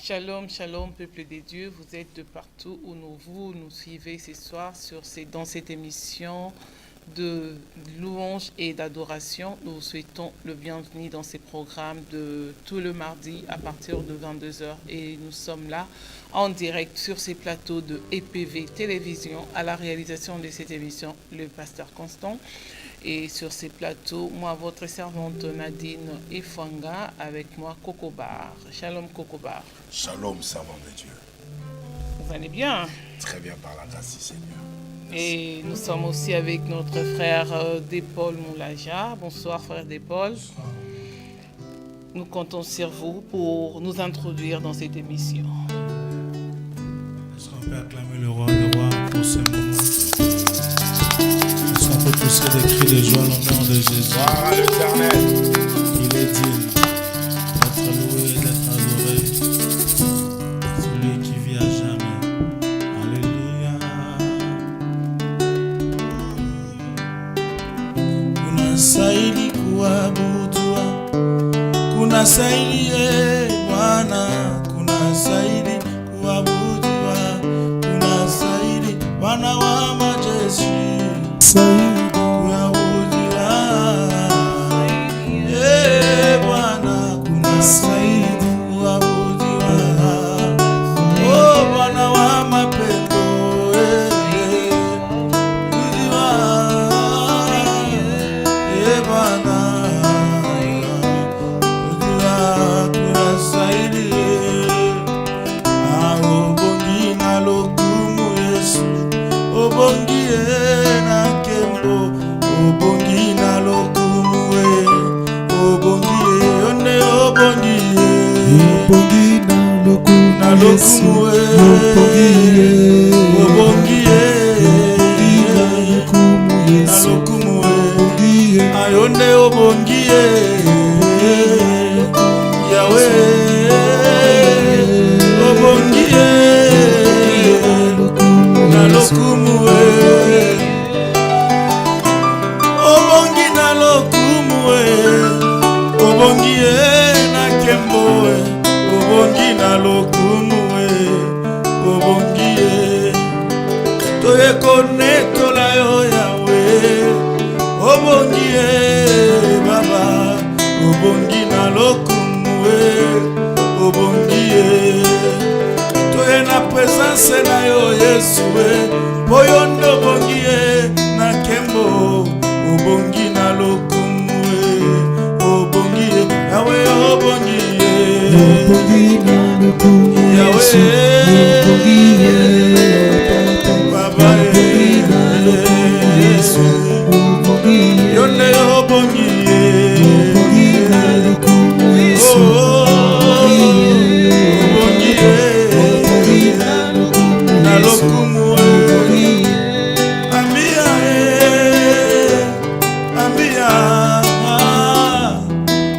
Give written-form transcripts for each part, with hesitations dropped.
Shalom, shalom, peuple de Dieu. Vous êtes de partout où vous nous suivez ce soir dans cette émission de louange et d'adoration. Nous vous souhaitons le bienvenu dans ces programmes de tout le mardi à partir de 22h. Et nous sommes là en direct sur ces plateaux de EPV Télévision. À la réalisation de cette émission, le pasteur Constant. Et sur ces plateaux, moi, votre servante Nadine Efwanga, avec moi, Kokobar. Shalom, Kokobar. Shalom, servant de Dieu. Vous allez bien? Très bien, par la grâce du Seigneur. Merci. Et nous sommes aussi avec notre frère Dépol Moulaja. Bonsoir, frère Dépol. Bonsoir. Nous comptons sur vous pour nous introduire dans cette émission. Est-ce qu'on peut acclamer le roi pour ce moment? Est-ce qu'on peut pousser des cris de joie au nom de Jésus? Gloire à l'Éternel. Il est digne d'être loué et d'être adoré. Celui qui vit à jamais. Alléluia. Unastahili kuabudiwa, kunastahili Bwana, kunastahili kuabudiwa, kunastahili Bwana wa majeshi. Ayonde obongie Yahweh obongie nalokumwe obongi nalokumwe obongie nakemboe obongi nalokumwe obongie toyekone tolayo Yahweh obongie baba obongi nalokumwe obongie toye na presence na yo Yesu boyondo obongie na kembo obongi nalokumwe obongie yawe obongie yawe baba Yesu yone obongie nalokumwe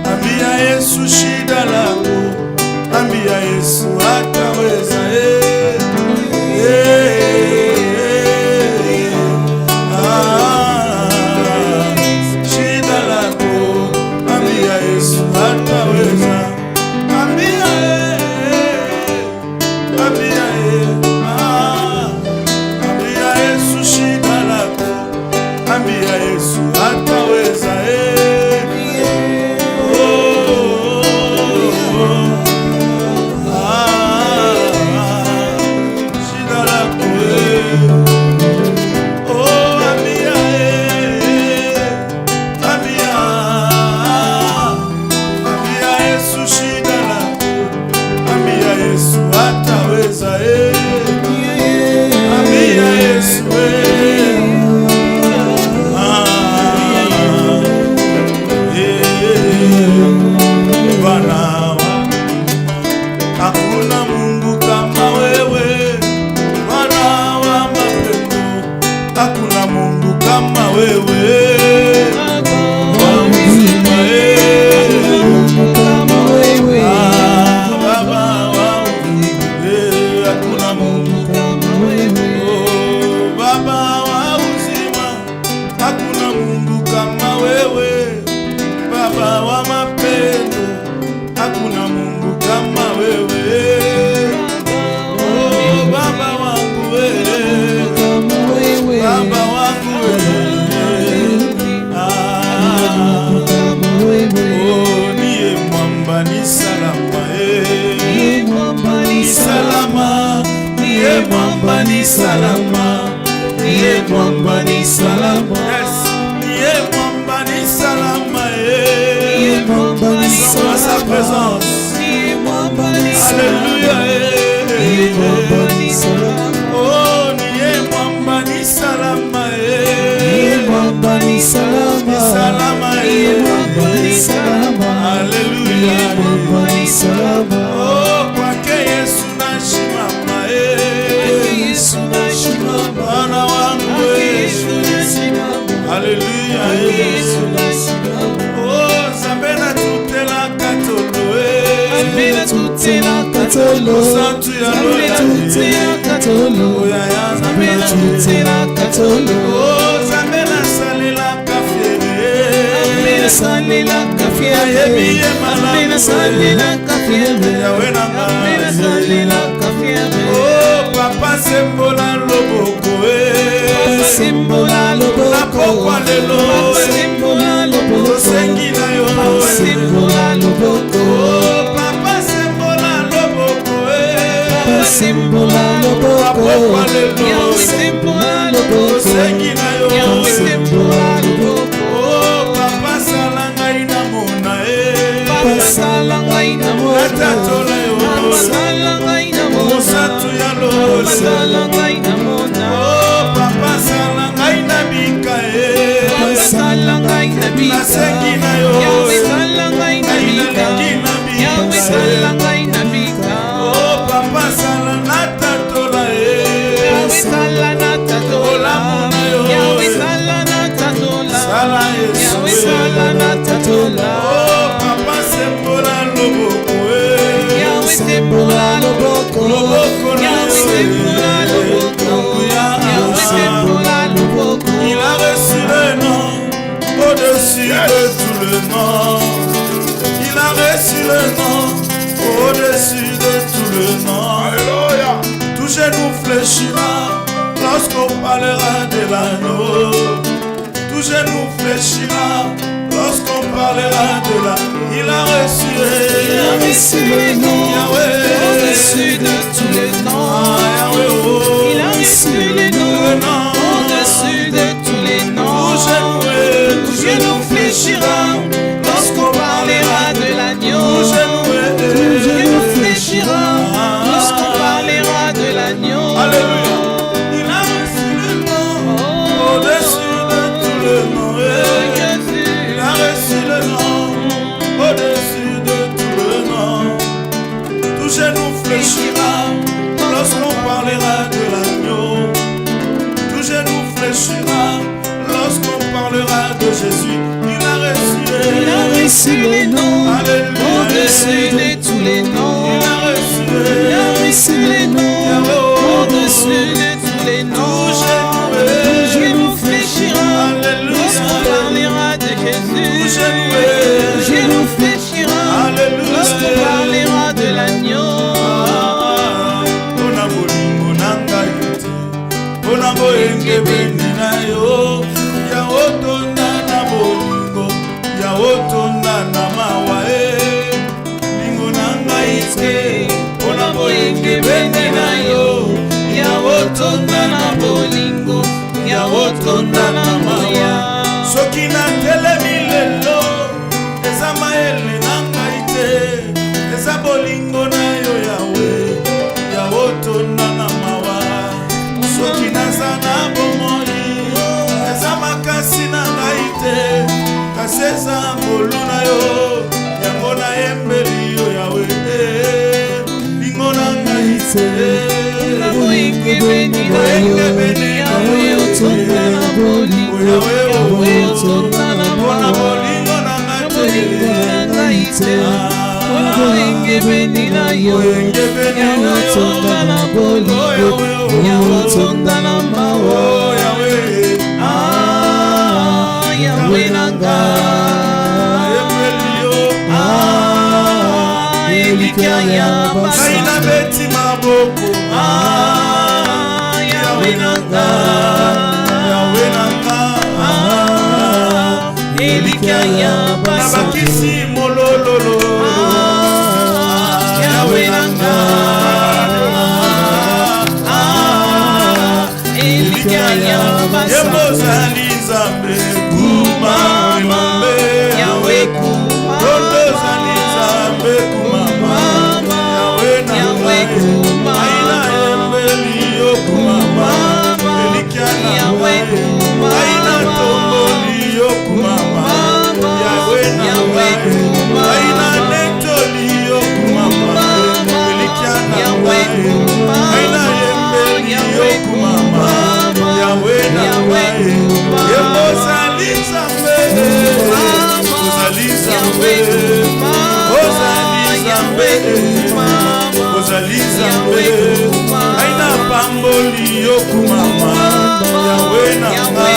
ambia Yesu shida lako, ambia Yesu ataweza shida lako, ambia Yesu ataweza, ambia Yesu shida lako, ambia Yesu ataweza shida lako ambia Yesu shida lako, ambia Yesu ataweza ambia Yesu Bwana, hakuna Mungu kama wewe, Bwana wa mapendo, hakuna Mungu kama wewe, wa uzima Baba wa uzima, hakuna Mungu salama. Niye mwamba ni salama. Yes. Niye mwamba ni salama. Niye mwamba ni salama. Dans sa présence. Niye mwamba ni salama. Alléluia. Niye mwamba ni salama. Oh, niye mwamba ni salama. Niye mwamba ni salama. Salama. Niye mwamba ni salama. Alléluia. Niye mwamba ni salama. Oh, kwake Yesu nashimama. Kwake Yesu nashimama. Bwana wangu. Kwake Yesu nashimama. Alléluia. Kwake Yesu nashimama. Oh, Zambena tutela katolo. Zambena tutela katolo. Santu ya Zambena tutela katolo. Zambena tutela katolo. Oh, Zambena salila kafiere. Zambena salila kafiere. Zambena salila kafiere. Zambena salila kafiere. Oh, papa sembola loboko. Papa sembola loboko. Napokwa lelo. Papa sembola loboko. Sengina yo. Papa sembola loboko. Oh, papa sembola loboko. Papa sembola loboko. Napokwa lelo. Yawe sembola loboko. Sengina yo. Yawe sembola loboko. Oh, papa salanga inamona. Papa salanga inamona. Natatola yo. Papa salanga inamona. Mosatu ya lo. Papa salanga inamona. Oh, papa salanga inabika. Papa salanga inabika. Nasengina yo. Yawe salanga inabika. Yawe salanga inabika. Oh, papa salanga tatola. Yawe salanga tatola. Yawe salanga tatola. Yawe salanga tatola. Oh, papa sembola loboko. Yawe sembola loboko. Yawe sembola loboko. Yawe sembola loboko. Il a reçu le nom au-dessus de tout le nom. Il a reçu le nom au-dessus de tout le nom. Alléluia. Tout genou fléchira lorsqu'on parlera de l'agneau. Tout genou fléchira lorsqu'on parlera de l'agneau. Il a reçu le nom au-dessus de tous les noms. Il a reçu le nom au-dessus de tous les noms. Tout genou fléchira lorsqu'on parlera de l'agneau. Tout genou fléchira lorsqu'on parlera de l'agneau. Alléluia. Il a reçu le nom au-dessus de tout le nom. Il a reçu le nom au-dessus de tout le nom. Tout genou fléchira lorsqu'on parlera de l'agneau. Tout genou fléchira lorsqu'on parlera de Jésus. Il a reçu le nom au-dessus de tous les noms. Il a reçu le nom au-dessus de tous les noms. Tout genou fléchira lorsqu'on parlera de Jésus. Tout genou fléchira lorsqu'on parlera de l'agneau. Soki na telemi lelo eza maele na ngai te, eza bolingo na yo yawe ya otonda na mawa. Soki naza na bomoi eza makasi na ngai te, kasi eza mbolu na yo yango nayembeli yo yawe lingo na ngai te. Nabakisi molololo Yahweh nanga ozali Nzambe aina pamboli yokumama Yahweh nanga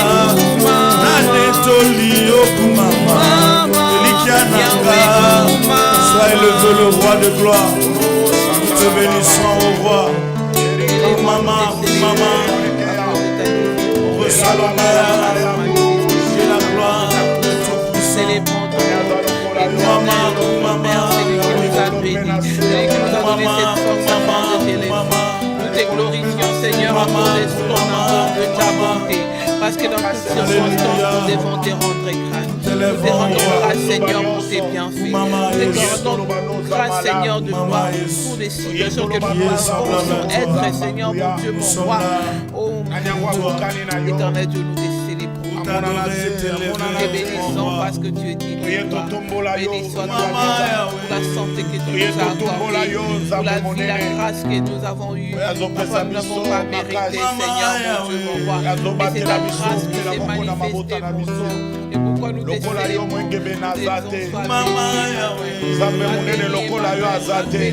nanetoli yokumama Elikia nanga sois élevé le roi de gloire nous te bénissons au roi maman reçois l'honneur et la gloire de tout puissant maman Celui qui nous a bénis, celui qui nous a donné cette force afin de t'élever. Nous te glorifions, Seigneur, à cause de ton amour, de ta bonté. Parce que dans toutes circonstances, nous devons te rendre grâce. Nous te rendons grâce, Seigneur, pour tes bienfaits. Nous te rendons grâce, Seigneur, de gloire pour les situations que nous pouvons être, Seigneur, mon Dieu, mon roi. Oh, éternel Dieu, nous te célébrons. Nous te bénissons parce que tu es digne. Béni soit toi, pour la santé que tu nous as accordée, pour la vie, la grâce que nous avons eue. Parfois, nous n'avons pas mérité, Seigneur, mon Dieu, mon roi. Mais c'est ta grâce qui s'est manifestée, mon Dieu. Et pourquoi nous te célébrons, nous béni éternel des armées, béni le Dieu de grâce, celui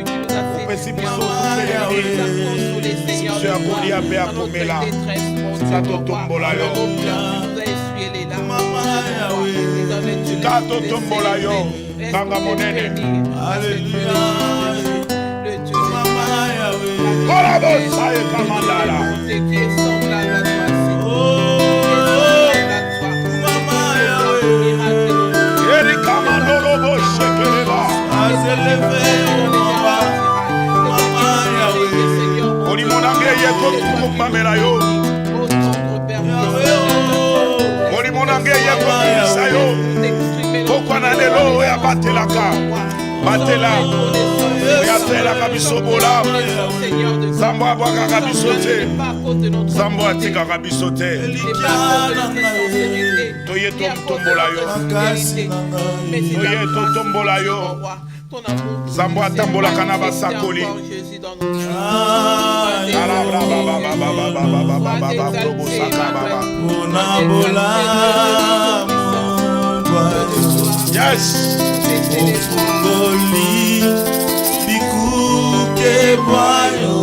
qui nous a fait du bien, nous a consolé, Seigneur, de gloire, dans notre détresse, mon Dieu, mon roi, dans nos pleurs, tu nous as essuyé les larmes, éternel Dieu, le Dieu qui est semblable à toi, Batela Yatela kabisobola Zambo abwaka kabisote Zambo atika kabisote Toye tombola yo Toye tombola yo Zambo atambola kana basakoli Yes. Ofungoli bikuke bwayo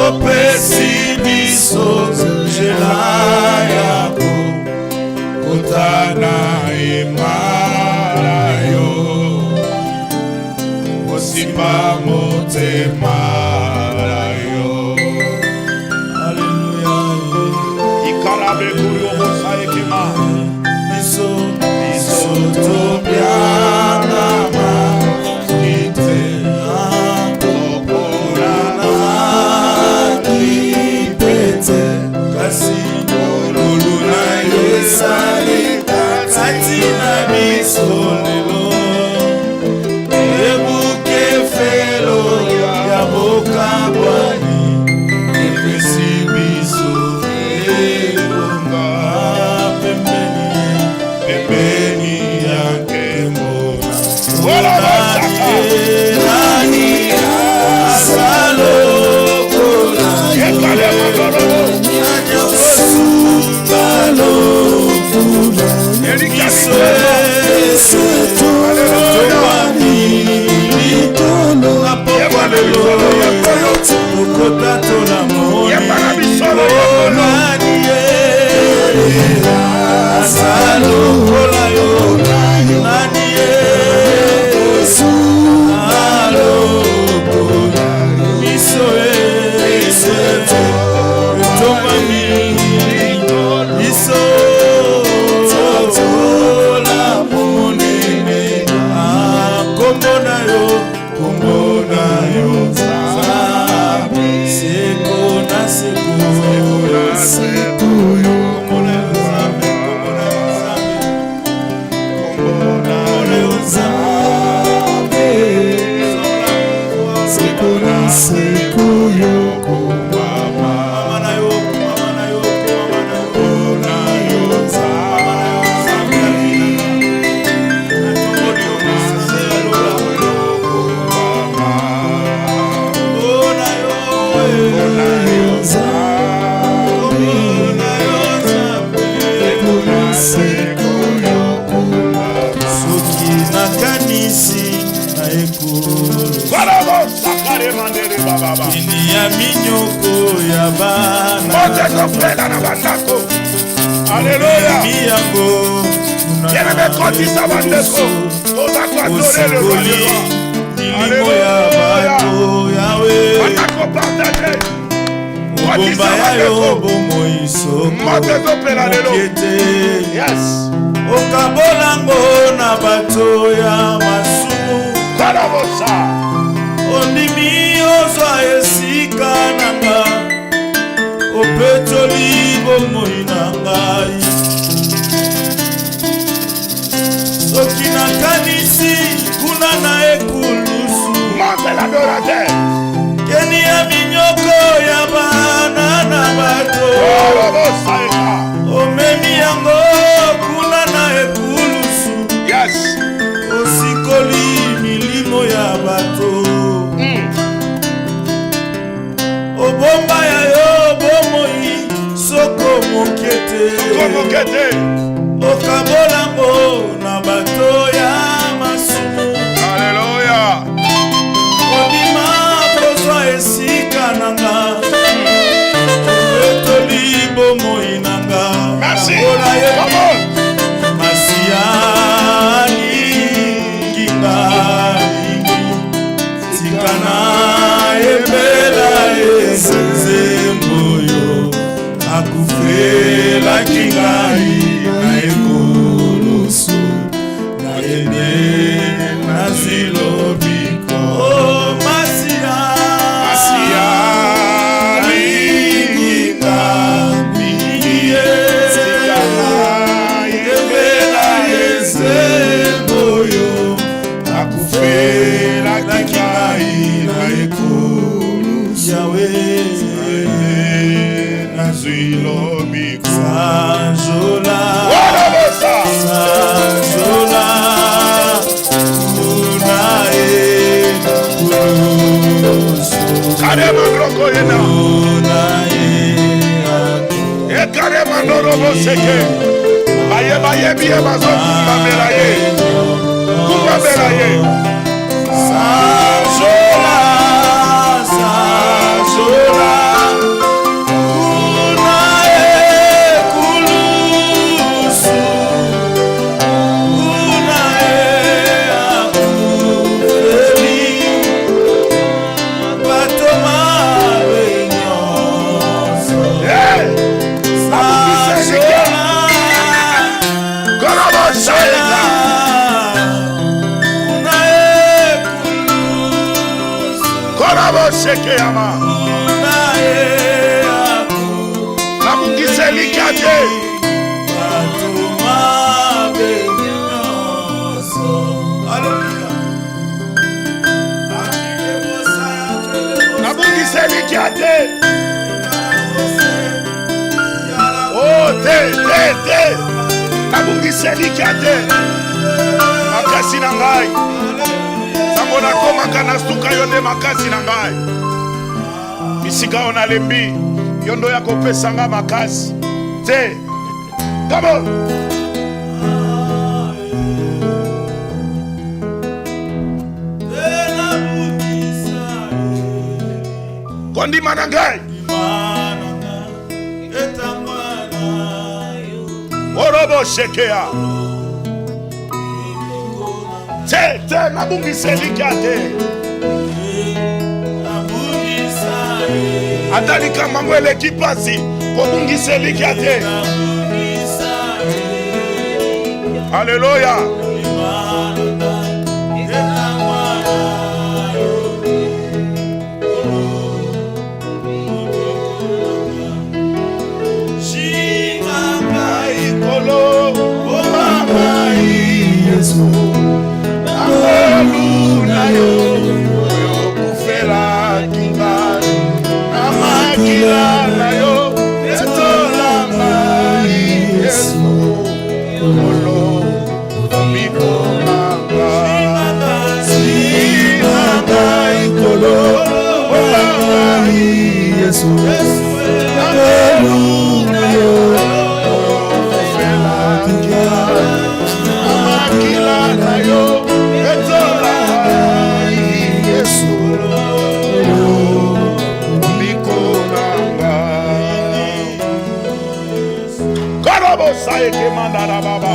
opesi biso nzela yako kotana emala yo osimba motema na yo. Alleluia. Ikarabe kuri omosaekema Ebuke felo ya bo baba. Kini ya minyoko ya bana. Mote topela na bandako. Alléluia. Miyango. Yene me kotisa bandeko. Oza kwa adore le roi des rois. Alléluia. Bandako partage. Bomba yayo bomo isoko. Mote topela lelo. Yes. Okabolango na bato ya masumu. Karabosa. Ondimi ozwa esika nanga. Opetoli bomoi na ngai. Soki nakanisi kuna na ekulusu. Monte l'adorateur. Keni ya minyoko ya bana na bato. Karabosa eka. Omemi yango kuna na ekulusu. Yes. Osikoli milimo ya bato. Obomba ya yo bomoi soko mokete. Soko mokete. Okabolango na bato ya masumu. Alléluia. Ondima bozwa esika nanga. Etoli bomoi nanga. Merci. Come on. Masiani ngingali. Tikana ebela esenzemboyo. Akufela kingai na ekulusu. Na ene na zilobiko. Oh, Masiani ngingali. Tikana ebela esenboyo. Akufela kingai na ekulusu. Yahweh. Sanjola, Sanjola, Unae, Kulusu, Unae, Karema ndorobo seke. Baye baye biye bazo kumba melaye. Kumba melaye. Sanjola, Sanjola. Seke ama. Na mungiseli kate. Na mungiseli kate. Oh te. Na mungiseli kate. Makasi na ngai. Sango na komaka na suka yonde makasi na ngai. Bisika ona lembi yondo ya kopesanga makasi te. Come on. Kondi manangai orobo shekea te nabungi selikate atali kama mwele kipasi kobungi selikate. Haleluya.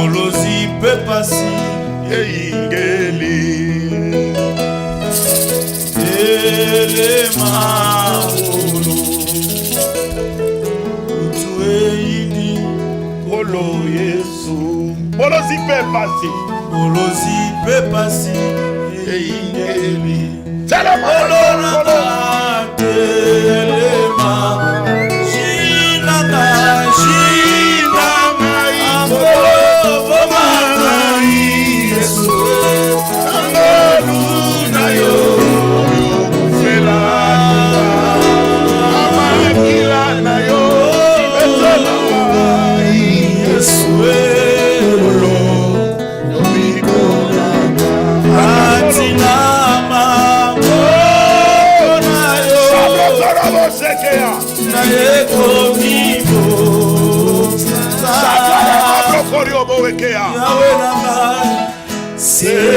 Molozi pepasi Eingeli Elema olo Utueini Olo Yesu Molozi pepasi Molozi pepasi Eingeli Telema Telema Jinanga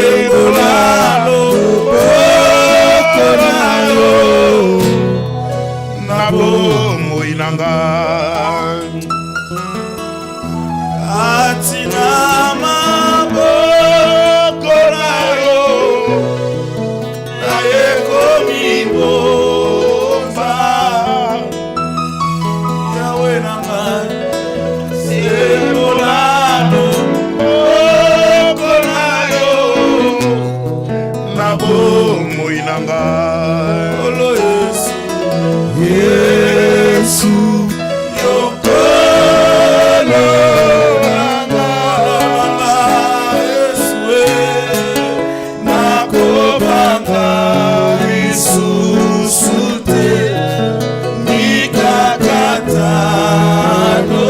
Sebolalo Bokonayo Nabo Moinanga Atina Mabokonayo Naye komibomba Yahweh nanga Sebolalo Moinanga Olo Yesu Yesu Yokolo Nanga Yesu Nakobanga Yesu Sute Mikakatano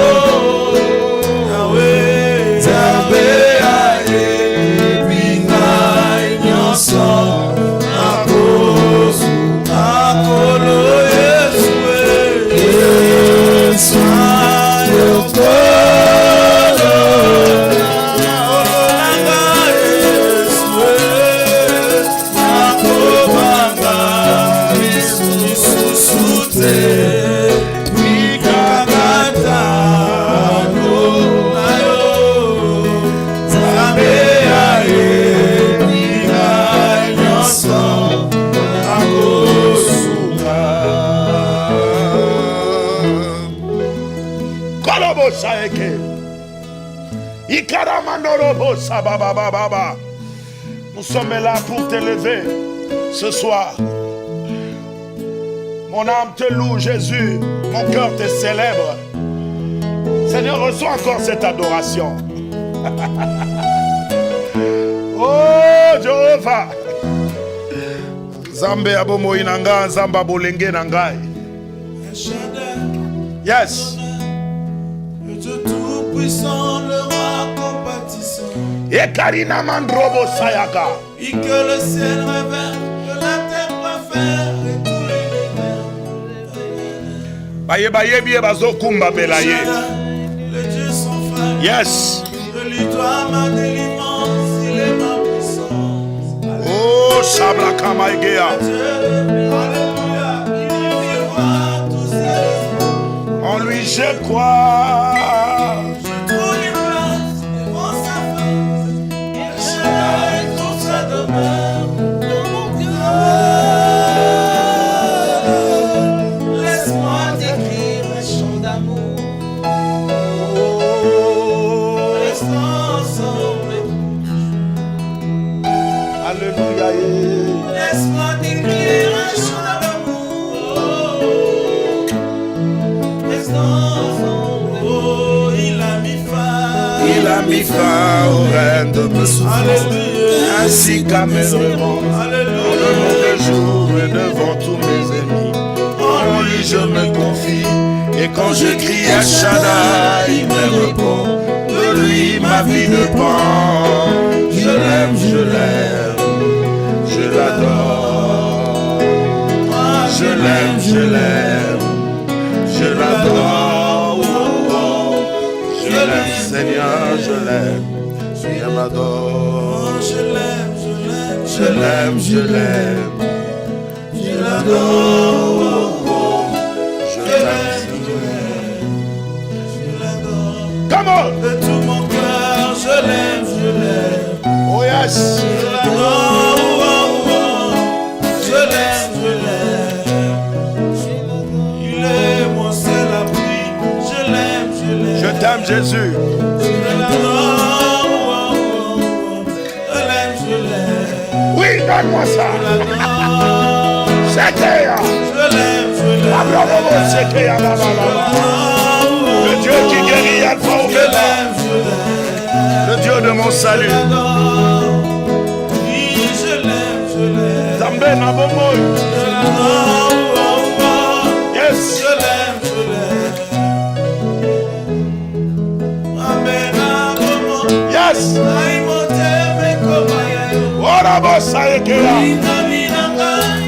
Yahweh Zabe Nous sommes là pour t'élever ce soir. Mon âme te loue, Jésus. Mon cœur te célèbre. Seigneur, reçois encore cette adoration. Oh, Jéhovah. Zambe abomo inanga, zamba bolenge nangai. Yes. Dieu tout-puissant, le roi compatissant. Et Karina Mandrobo Sayaka. Et que le ciel révèle, que la terre préfère et tout l'univers. Baye baye biye bazokumba belaye. Le Dieu sans fin. Yes. Je lui dois ma délivrance, il est ma puissance. Oh, Sabla Kamaigea. Alléluia, il y voit tous ses. En lui je crois. Je trouve une place devant sa face. Il chante pour sa demeure dans mon cœur. Laisse-moi t'écrire un chant d'amour. Restons ensemble. Alléluia. Laisse-moi t'écrire un chant d'amour. Restons ensemble. Oh, il a mis fin. Il a mis fin au règne de mes souffrances, ainsi qu'à mes revanches. Alléluia. Dans le mauvais jour et devant tous mes ennemis, en lui je me confie. Et quand je crie à Shaddai, il me répond. De lui ma vie dépend. Je l'aime, je l'aime, je l'adore. Je l'aime, je l'aime, je l'adore. Oh, oh. Je l'aime, Seignur, je l'aime, je l'adore. Je l'aime, je l'aime, Je l'aime, je l'aime, je l'adore. je l'aime, Je l'adore. Come on! De tout mon cœur, je Yes. Je l'adore, je l'aime, je l'aime. Il est mon seul abri, je l'aime, je l'aime. Je t'aime, Jésus. Je l'adore, je l'aime, je l'aime. Oui, donne-moi ça. Je l'adore, C'était. je l'aime, je l'aime. Le Dieu qui guérit Alpha Omega. Le Dieu de mon salut. Oui, je l'aime, je l'aime. Zambé na bomoy. Je l'adore, Yes. je l'aime, je l'aime. Amen, amen. Yes. Aïmote me komayayo. Ora bossa ekea. Inamina ngai.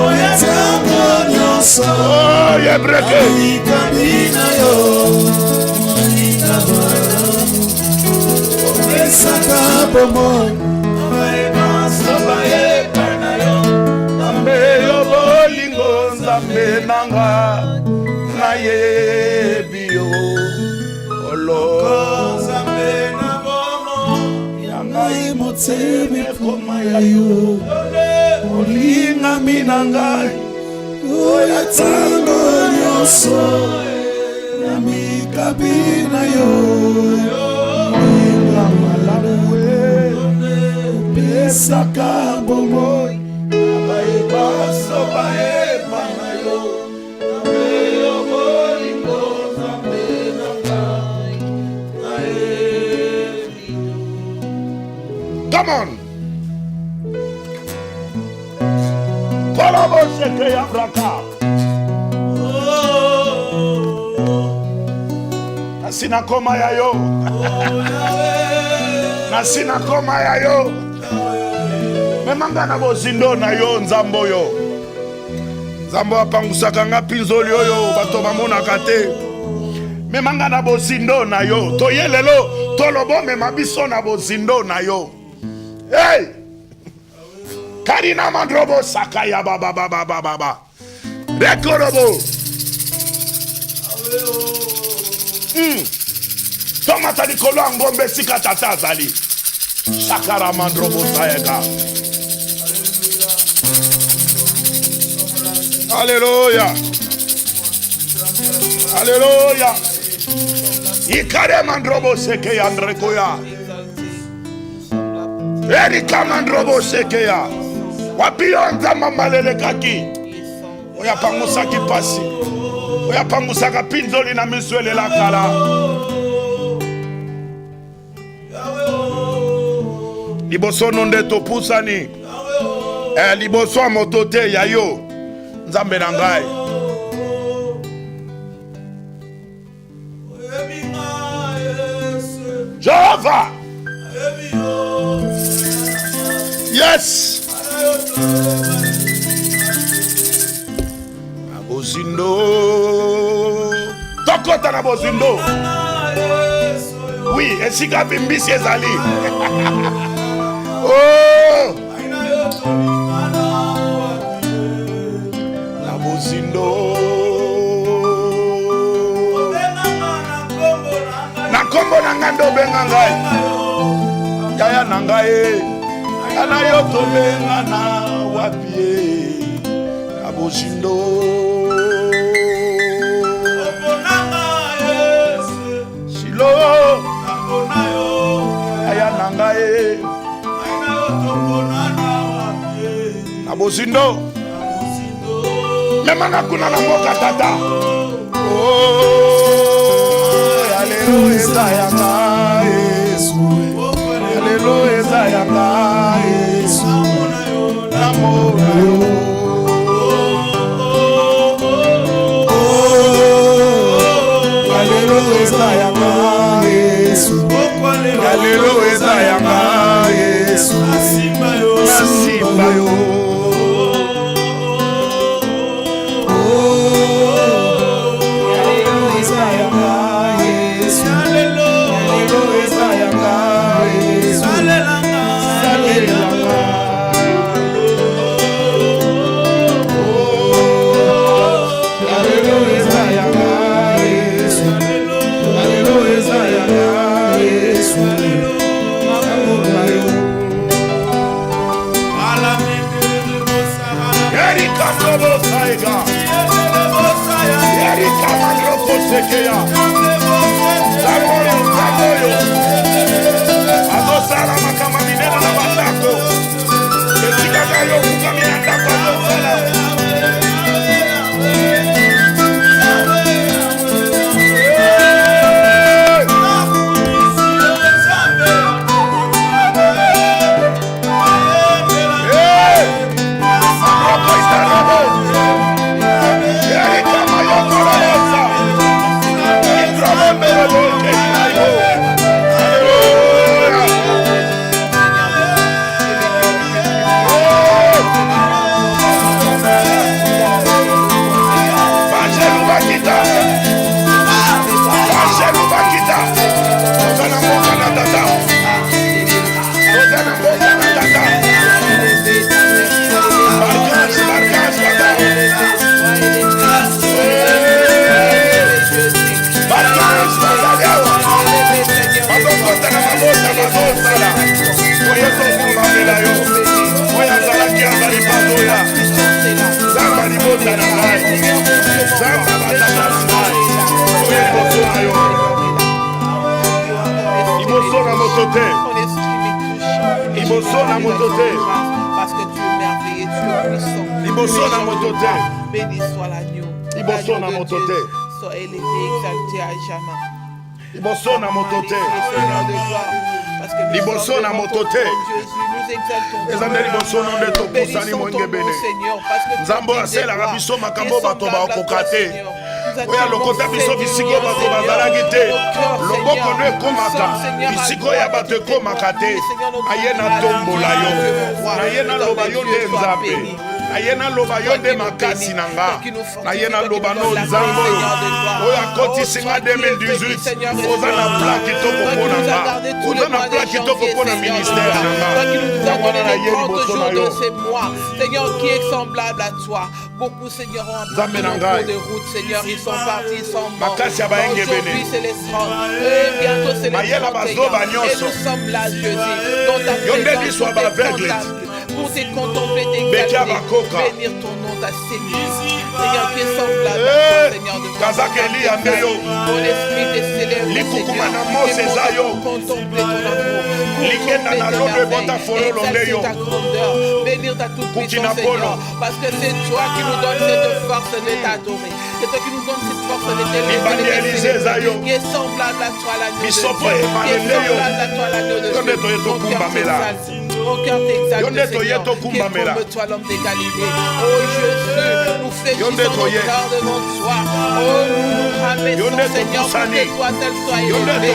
Oyatango nyonso. Oh, yebreke. Ikamina yo. Inamalamu. Opesaka bomoi. Omaebanso bayeba na yo. Nzambe yo bolingo, Nzambe nanga. Nayebi yo. Olo. Nzambe na bomo. Yangai moteme komayayo. Olinga minangai. Oya tango nyonso. Namikabina yo. Olinga malamu. Pesaka bomoi. Abayebaso bayeba na yo. Nzambe yo bolingo, Nzambe nangai. Nayebi yo. Come on. Kolabo seke ya braka. Nasina koma ya yo. Nasina koma ya yo. Memanga na bozindo na yo nzambo yo. Nzambo apangusaka nga pinzoli oyo bato bamonaka te. Memanga na bozindo na yo. Toye lelo tolobo mema biso na bozindo na yo. Hey! Karina mandrobo sakaya baba baba baba. Rekorobo. Tomata likolo ngombe sika tata zali. Shakara mandrobo sayega. Alléluia. Alléluia. Ikare mandrobo seke andrekoya. Erika mandrobo seke ya. Wapionza mamalele kaki. Oya pangusaki pasi. Oya pangusaka pinzoli na miswele la kala. Liboso nonde topusani. Liboso moto te ya yo. Nzambe na ngai. Jehova. Yes. Bozindo. Tokota na bozindo. Oui, esika bimbisi ezali. Oh. Na bozindo. Na kombo na ngando benga ngai. Yaya na ngai. Ana yo tobenga na wapie. Na bozindo. Aya nangae na bozindo memanga kuna na mboka tata. Oh, haleluya yanga Yesu. Haleluya yanga Yesu. Namona yo. Haleluya yanga Yesu. Haleluya yanga Yesu. Nasimba yo. Nasimba yo. Haleluya yanga Yesu. Haleluya yanga Yesu. Haleluya. Lega. Erika Mandroko Sekeya. Zamoyo, Zamoyo. Adosala makama minena na batako. Etikaka yo kukamina ndako adosala. Parce que tu es merveilleux, tu es puissant. Béni soit l'agneau. L'agneau de Dieu soit élevé, exalté à jamais. Liboso na motote. Seigneur de gloire. Parce que nous sommes devant ton trône, Jésus, nous exaltons ton nom. Bénissons ton nom, Seigneur, parce que tu es oya lokota biso bisiko bato bazalaki te loboko no ekomaka bisiko ya bato ekomaka te aye na tombola yo naye naloba yo nde nzambe naye naloba yo nde makasi na nga naye naloba no nzambe oyo akotisinga 2018 oza na plan kitoko mpo na nga oza na plan kitoko mpo na ministère na nga yango wana naye liboso na yo Seigneur qui est semblable à toi. Beaucoup, Seigneur, ont abandonné en cours de route, Seigneur. Ils sont partis, ils sont morts. Aujourd'hui, c'est les sorts. Et bientôt, c'est les sorts. Et nous sommes là, Jésus, dans ta présence, pour te contempler, t'exalter, bénir ton nom, ta Seigneur. Seigneur, qui est semblable à toi, Seigneur, de ton esprit te célèbre, Seigneur. Pour contempler ton amour, contempler ta merveille, exalter ta grandeur, bénir ta toute-puissance, Seigneur. Parce que c'est toi qui nous donne cette force de t'adorer. C'est toi qui nous donne cette force de t'élever, qui est semblable à toi, l'agneau de Dieu. Qui est semblable à toi, l'agneau de Dieu. Mon cœur t'exalte, Seigneur. Qui est comme toi, l'homme de Galilée. Oh Jésus, nous fléchissons nos cœurs devant toi. Oh, nous nous rabaissons, Seigneur, pour que toi seul sois élevé.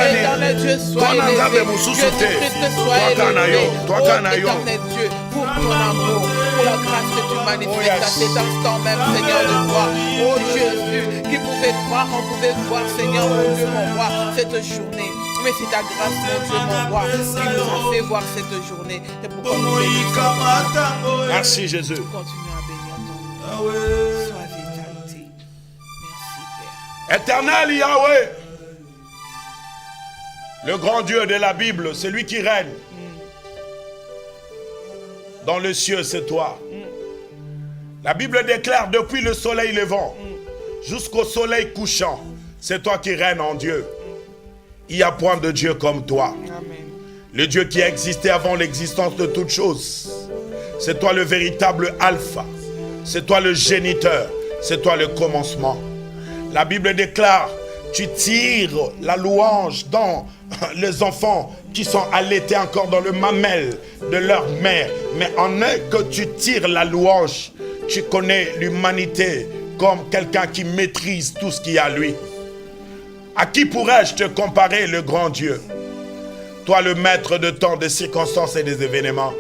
Éternel Dieu, sois élevé. Jésus-Christ soit élevé. Oh, éternel Dieu, pour ton amour, pour la grâce que tu manifestes à cet instant même, Seigneur de gloire. Oh Jésus, qui pouvait croire, on pouvait voir, Seigneur, mon Dieu, mon roi, cette journée. Mais c'est ta grâce, mon Dieu, mon roi, qui nous a fait voir cette journée. C'est pourquoi nous bénissons. Merci Jésus. Continue à bénir ton nom. Sois exalté. Merci Père. Éternel Yahweh, le grand Dieu de la Bible, c'est lui qui règne. Dans le ciel, c'est toi. La Bible déclare depuis le soleil levant jusqu'au soleil couchant, c'est toi qui règnes en Dieu. Il n'y a point de Dieu comme toi. Amen. Le Dieu qui a existé avant l'existence de toutes choses. C'est toi le véritable alpha. C'est toi le géniteur. C'est toi le commencement. La Bible déclare, tu tires la louange dans les enfants qui sont allaités encore dans le mamelle de leur mère. Mais en un que tu tires la louange, tu connais l'humanité comme quelqu'un qui maîtrise tout ce qu'il y a à lui. À qui pourrais-je te comparer, le grand Dieu? Toi, le maître de temps, des circonstances et des événements.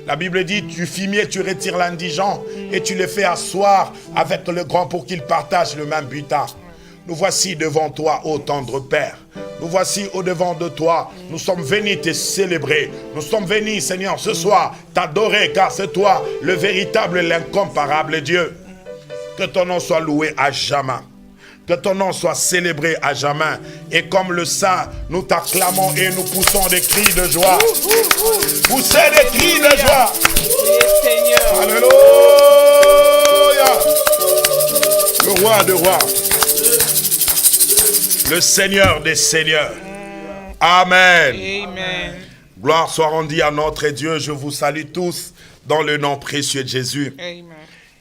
La Bible dit, tu fumier, tu retires l'indigent et tu le fais asseoir avec le grand pour qu'ils partagent le même butin. Nous voici devant toi, ô tendre Père. Nous voici au-devant de toi. Nous sommes venus te célébrer. Nous sommes venus, Seigneur, ce soir, t'adorer, car c'est toi, le véritable, l'incomparable Dieu. Que ton nom soit loué à jamais. Que ton nom soit célébré à jamais. Et comme le saint, nous t'acclamons et nous poussons des cris de joie. Poussez des cris de joie. Seigneur. Alléluia. Le roi des rois. Le Seigneur des seigneurs. Amen. Amen. Gloire soit rendue à notre Dieu. Je vous salue tous dans le nom précieux de Jésus. Amen.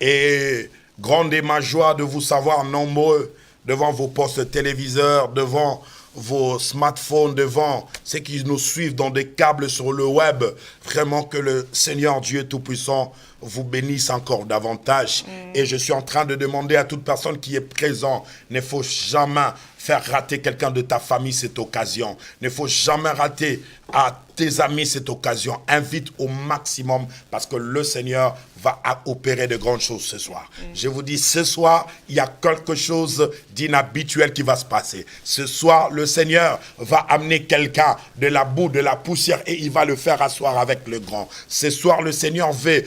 Et grande est ma joie de vous savoir nombreux devant vos postes téléviseurs, devant vos smartphones, devant ceux qui nous suivent dans des câbles sur le web. Vraiment que le Seigneur Dieu Tout-Puissant vous bénisse encore davantage. Et je suis en train de demander à toute personne qui est présente, ne faut jamais faire rater quelqu'un de ta famille cette occasion. Ne faut jamais rater à tes amis cette occasion. Invite au maximum parce que le Seigneur va opérer de grandes choses ce soir. Je vous dis, ce soir, il y a quelque chose d'inhabituel qui va se passer. Ce soir, le Seigneur va amener quelqu'un de la boue, de la poussière et il va le faire asseoir avec le grand. Ce soir, le Seigneur veut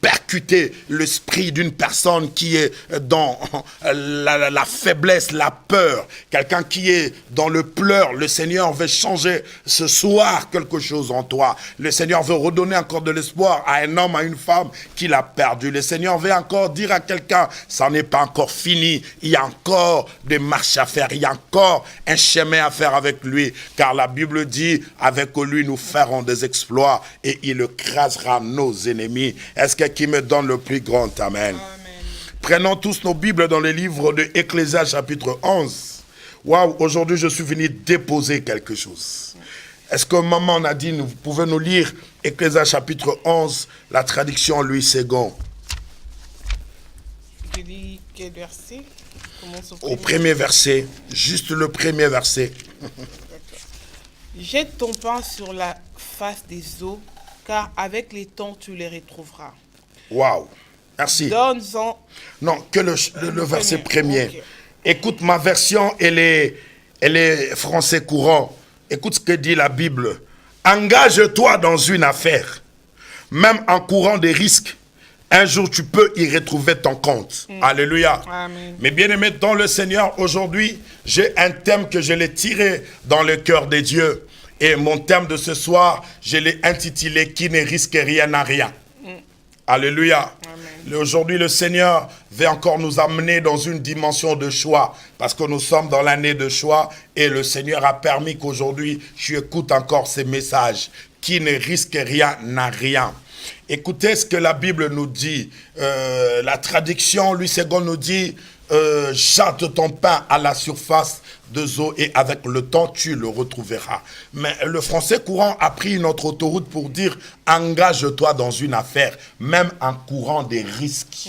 percuter l'esprit d'une personne qui est dans la faiblesse, la peur, quelqu'un qui est dans le pleur. Le Seigneur veut changer ce soir quelque chose en toi. Le Seigneur veut redonner encore de l'espoir à un homme, à une femme qui l'a perdu. Le Seigneur veut encore dire à quelqu'un, ça n'est pas encore fini, il y a encore des marches à faire, il y a encore un chemin à faire avec lui, car la Bible dit, avec lui nous ferons des exploits et il écrasera nos ennemis. Est-ce que qui me donne le plus grand amen. Amen. Prenons tous nos Bibles dans le livre de Ecclésias chapitre 11. Waouh, aujourd'hui je suis venu déposer quelque chose. Est-ce que maman a dit, vous pouvez nous lire Ecclésias chapitre 11, la traduction Louis II. Je lis quel verset? Au premier verset, juste le premier verset. Jette ton pain sur la face des eaux, car avec les temps tu les retrouveras. Waouh, merci. Donne-en. Non, que le verset premier. Okay. Écoute ma version, elle est français courant. Écoute ce que dit la Bible. Engage-toi dans une affaire, même en courant des risques. Un jour, tu peux y retrouver ton compte. Alléluia. Amen. Mais bien aimé dans le Seigneur, aujourd'hui, j'ai un thème que je l'ai tiré dans le cœur des dieux. Et mon thème de ce soir, je l'ai intitulé « Qui ne risque rien à rien ». Alléluia. Aujourd'hui, le Seigneur veut encore nous amener dans une dimension de choix, parce que nous sommes dans l'année de choix, et le Seigneur a permis qu'aujourd'hui, tu écoutes encore ces messages. Qui ne risque rien n'a rien. Écoutez ce que la Bible nous dit. La traduction, Louis II nous dit, jette ton pain à la surface des eaux et avec le temps, tu le retrouveras. Mais le français courant a pris une autre autoroute pour dire, engage-toi dans une affaire, même en courant des risques.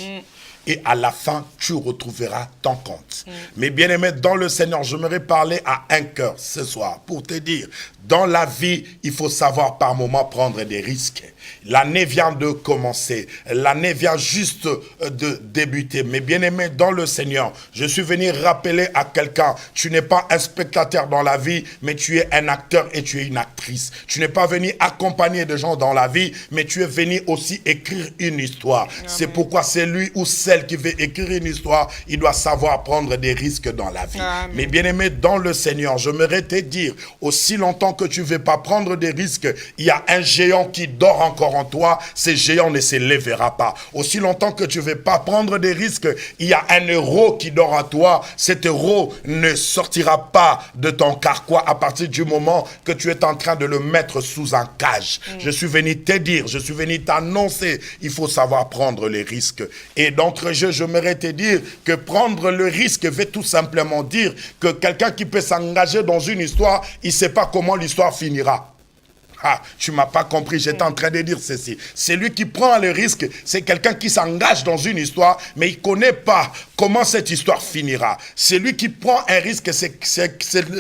Et à la fin, tu retrouveras ton compte. Mais bien aimé, dans le Seigneur, j'aimerais parler à un cœur ce soir pour te dire, dans la vie, il faut savoir par moment prendre des risques. L'année vient de commencer. L'année vient juste de débuter. Mais bien aimé, dans le Seigneur, je suis venu rappeler à quelqu'un, tu n'es pas un spectateur dans la vie, mais tu es un acteur et tu es une actrice. Tu n'es pas venu accompagner des gens dans la vie, mais tu es venu aussi écrire une histoire. C'est pourquoi c'est lui ou celle qui veut écrire une histoire, il doit savoir prendre des risques dans la vie. Amen. Mais bien aimé, dans le Seigneur, j'aimerais te dire, aussi longtemps que tu ne veux pas prendre des risques, il y a un géant qui dort encore en toi, ce géant ne se lèvera pas. Aussi longtemps que tu ne veux pas prendre des risques, il y a un héros qui dort en toi, cet héros ne sortira pas de ton carquois à partir du moment que tu es en train de le mettre sous un cage. Je suis venu te dire, je suis venu t'annoncer, il faut savoir prendre les risques. Et d'entre-jeu, j'aimerais te dire que prendre le risque veut tout simplement dire que quelqu'un qui peut s'engager dans une histoire, il ne sait pas comment l'histoire finira. Ah, tu ne m'as pas compris, j'étais en train de dire ceci. Celui qui prend le risque, c'est quelqu'un qui s'engage dans une histoire, mais il ne connaît pas comment cette histoire finira. Celui qui prend un risque, c'est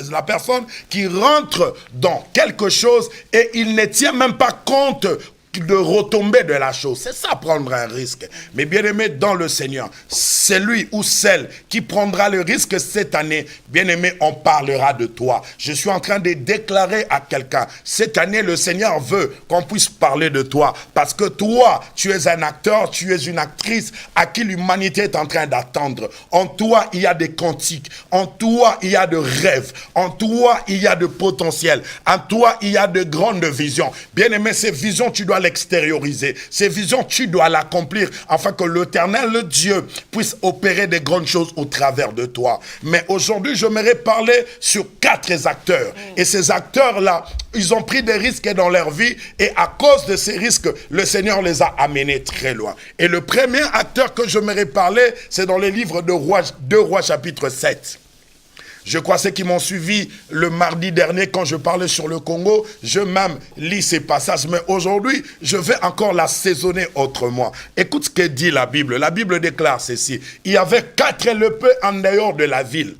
la personne qui rentre dans quelque chose et il ne tient même pas compte de retomber de la chose. C'est ça, prendre un risque. Mais bien aimé dans le Seigneur, celui ou celle qui prendra le risque cette année, bien aimé, on parlera de toi. Je suis en train de déclarer à quelqu'un, cette année, le Seigneur veut qu'on puisse parler de toi. Parce que toi, tu es un acteur, tu es une actrice à qui l'humanité est en train d'attendre. En toi, il y a des cantiques. En toi, il y a de rêves. En toi, il y a de potentiel. En toi, il y a de grandes visions. Bien aimé, ces visions, tu dois l'extérioriser. Ces visions, tu dois l'accomplir afin que l'Éternel, le Dieu, puisse opérer des grandes choses au travers de toi. Mais aujourd'hui, j'aimerais parler sur 4 acteurs. Et ces acteurs-là, ils ont pris des risques dans leur vie et à cause de ces risques, le Seigneur les a amenés très loin. Et le premier acteur que j'aimerais parler, c'est dans les livres de 2 Rois chapitre 7. Je crois ceux qui m'ont suivi le mardi dernier quand je parlais sur le Congo, je même lis ces passages. Mais aujourd'hui, je vais encore l'assaisonner autrement. Écoute ce que dit la Bible. La Bible déclare ceci. Il y avait 4 lépreux en dehors de la ville.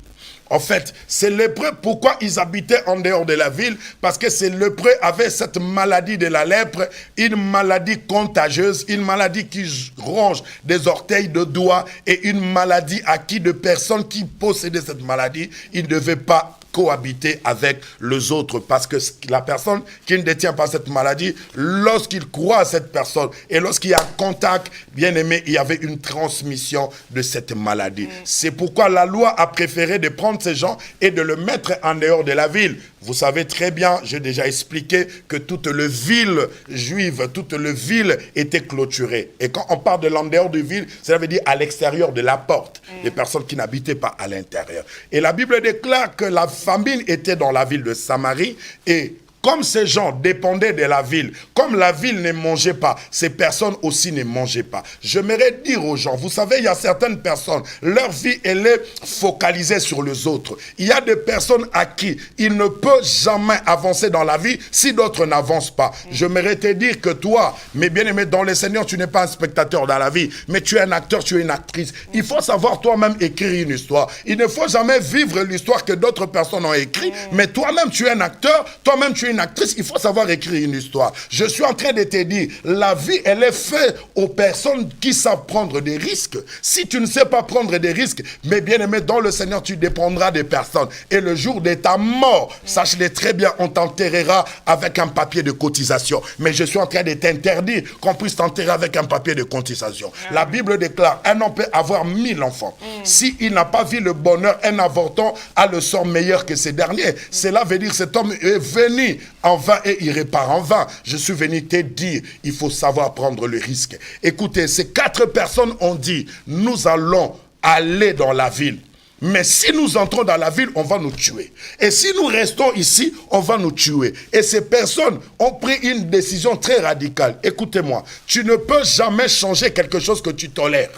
En fait, ces lépreux, pourquoi ils habitaient en dehors de la ville? Parce que ces lépreux avaient cette maladie de la lèpre, une maladie contagieuse, une maladie qui ronge des orteils, de doigts, et une maladie à qui de personnes qui possédaient cette maladie, ils ne devaient pas cohabiter avec les autres, parce que la personne qui ne détient pas cette maladie, lorsqu'il croit à cette personne et lorsqu'il y a contact, bien aimé, il y avait une transmission de cette maladie. C'est pourquoi la loi a préféré de prendre ces gens et de le mettre en dehors de la ville. Vous savez très bien, j'ai déjà expliqué que toute la ville juive, toute la ville était clôturée. Et quand on parle de l'en dehors de ville, ça veut dire à l'extérieur de la porte, les personnes qui n'habitaient pas à l'intérieur. Et la Bible déclare que la famine était dans la ville de Samarie et comme ces gens dépendaient de la ville, comme la ville ne mangeait pas, ces personnes aussi ne mangeaient pas. J'aimerais dire aux gens, vous savez, il y a certaines personnes, leur vie, elle est focalisée sur les autres. Il y a des personnes à qui ils ne peuvent jamais avancer dans la vie si d'autres n'avancent pas. J'aimerais te dire que toi, mes bien-aimés, dans le Seigneur, tu n'es pas un spectateur dans la vie, mais tu es un acteur, tu es une actrice. Il faut savoir toi-même écrire une histoire. Il ne faut jamais vivre l'histoire que d'autres personnes ont écrite, mais toi-même, tu es un acteur, toi-même, tu es une actrice, il faut savoir écrire une histoire. Je suis en train de te dire, la vie, elle est faite aux personnes qui savent prendre des risques. Si tu ne sais pas prendre des risques, mais bien aimé, dans le Seigneur, tu dépendras des personnes. Et le jour de ta mort, sache-le très bien, on t'enterrera avec un papier de cotisation. Mais je suis en train de t'interdire qu'on puisse t'enterrer avec un papier de cotisation. La Bible déclare, un homme peut avoir 1000 enfants. S'il n'a pas vu le bonheur, un avorton a le sort meilleur que ces derniers. Cela veut dire que cet homme est venu en vain et il repart en vain. Je suis venu te dire, il faut savoir prendre le risque. Écoutez, ces 4 personnes ont dit, nous allons aller dans la ville. Mais si nous entrons dans la ville, on va nous tuer. Et si nous restons ici, on va nous tuer. Et ces personnes ont pris une décision très radicale. Écoutez-moi, tu ne peux jamais changer quelque chose que tu tolères.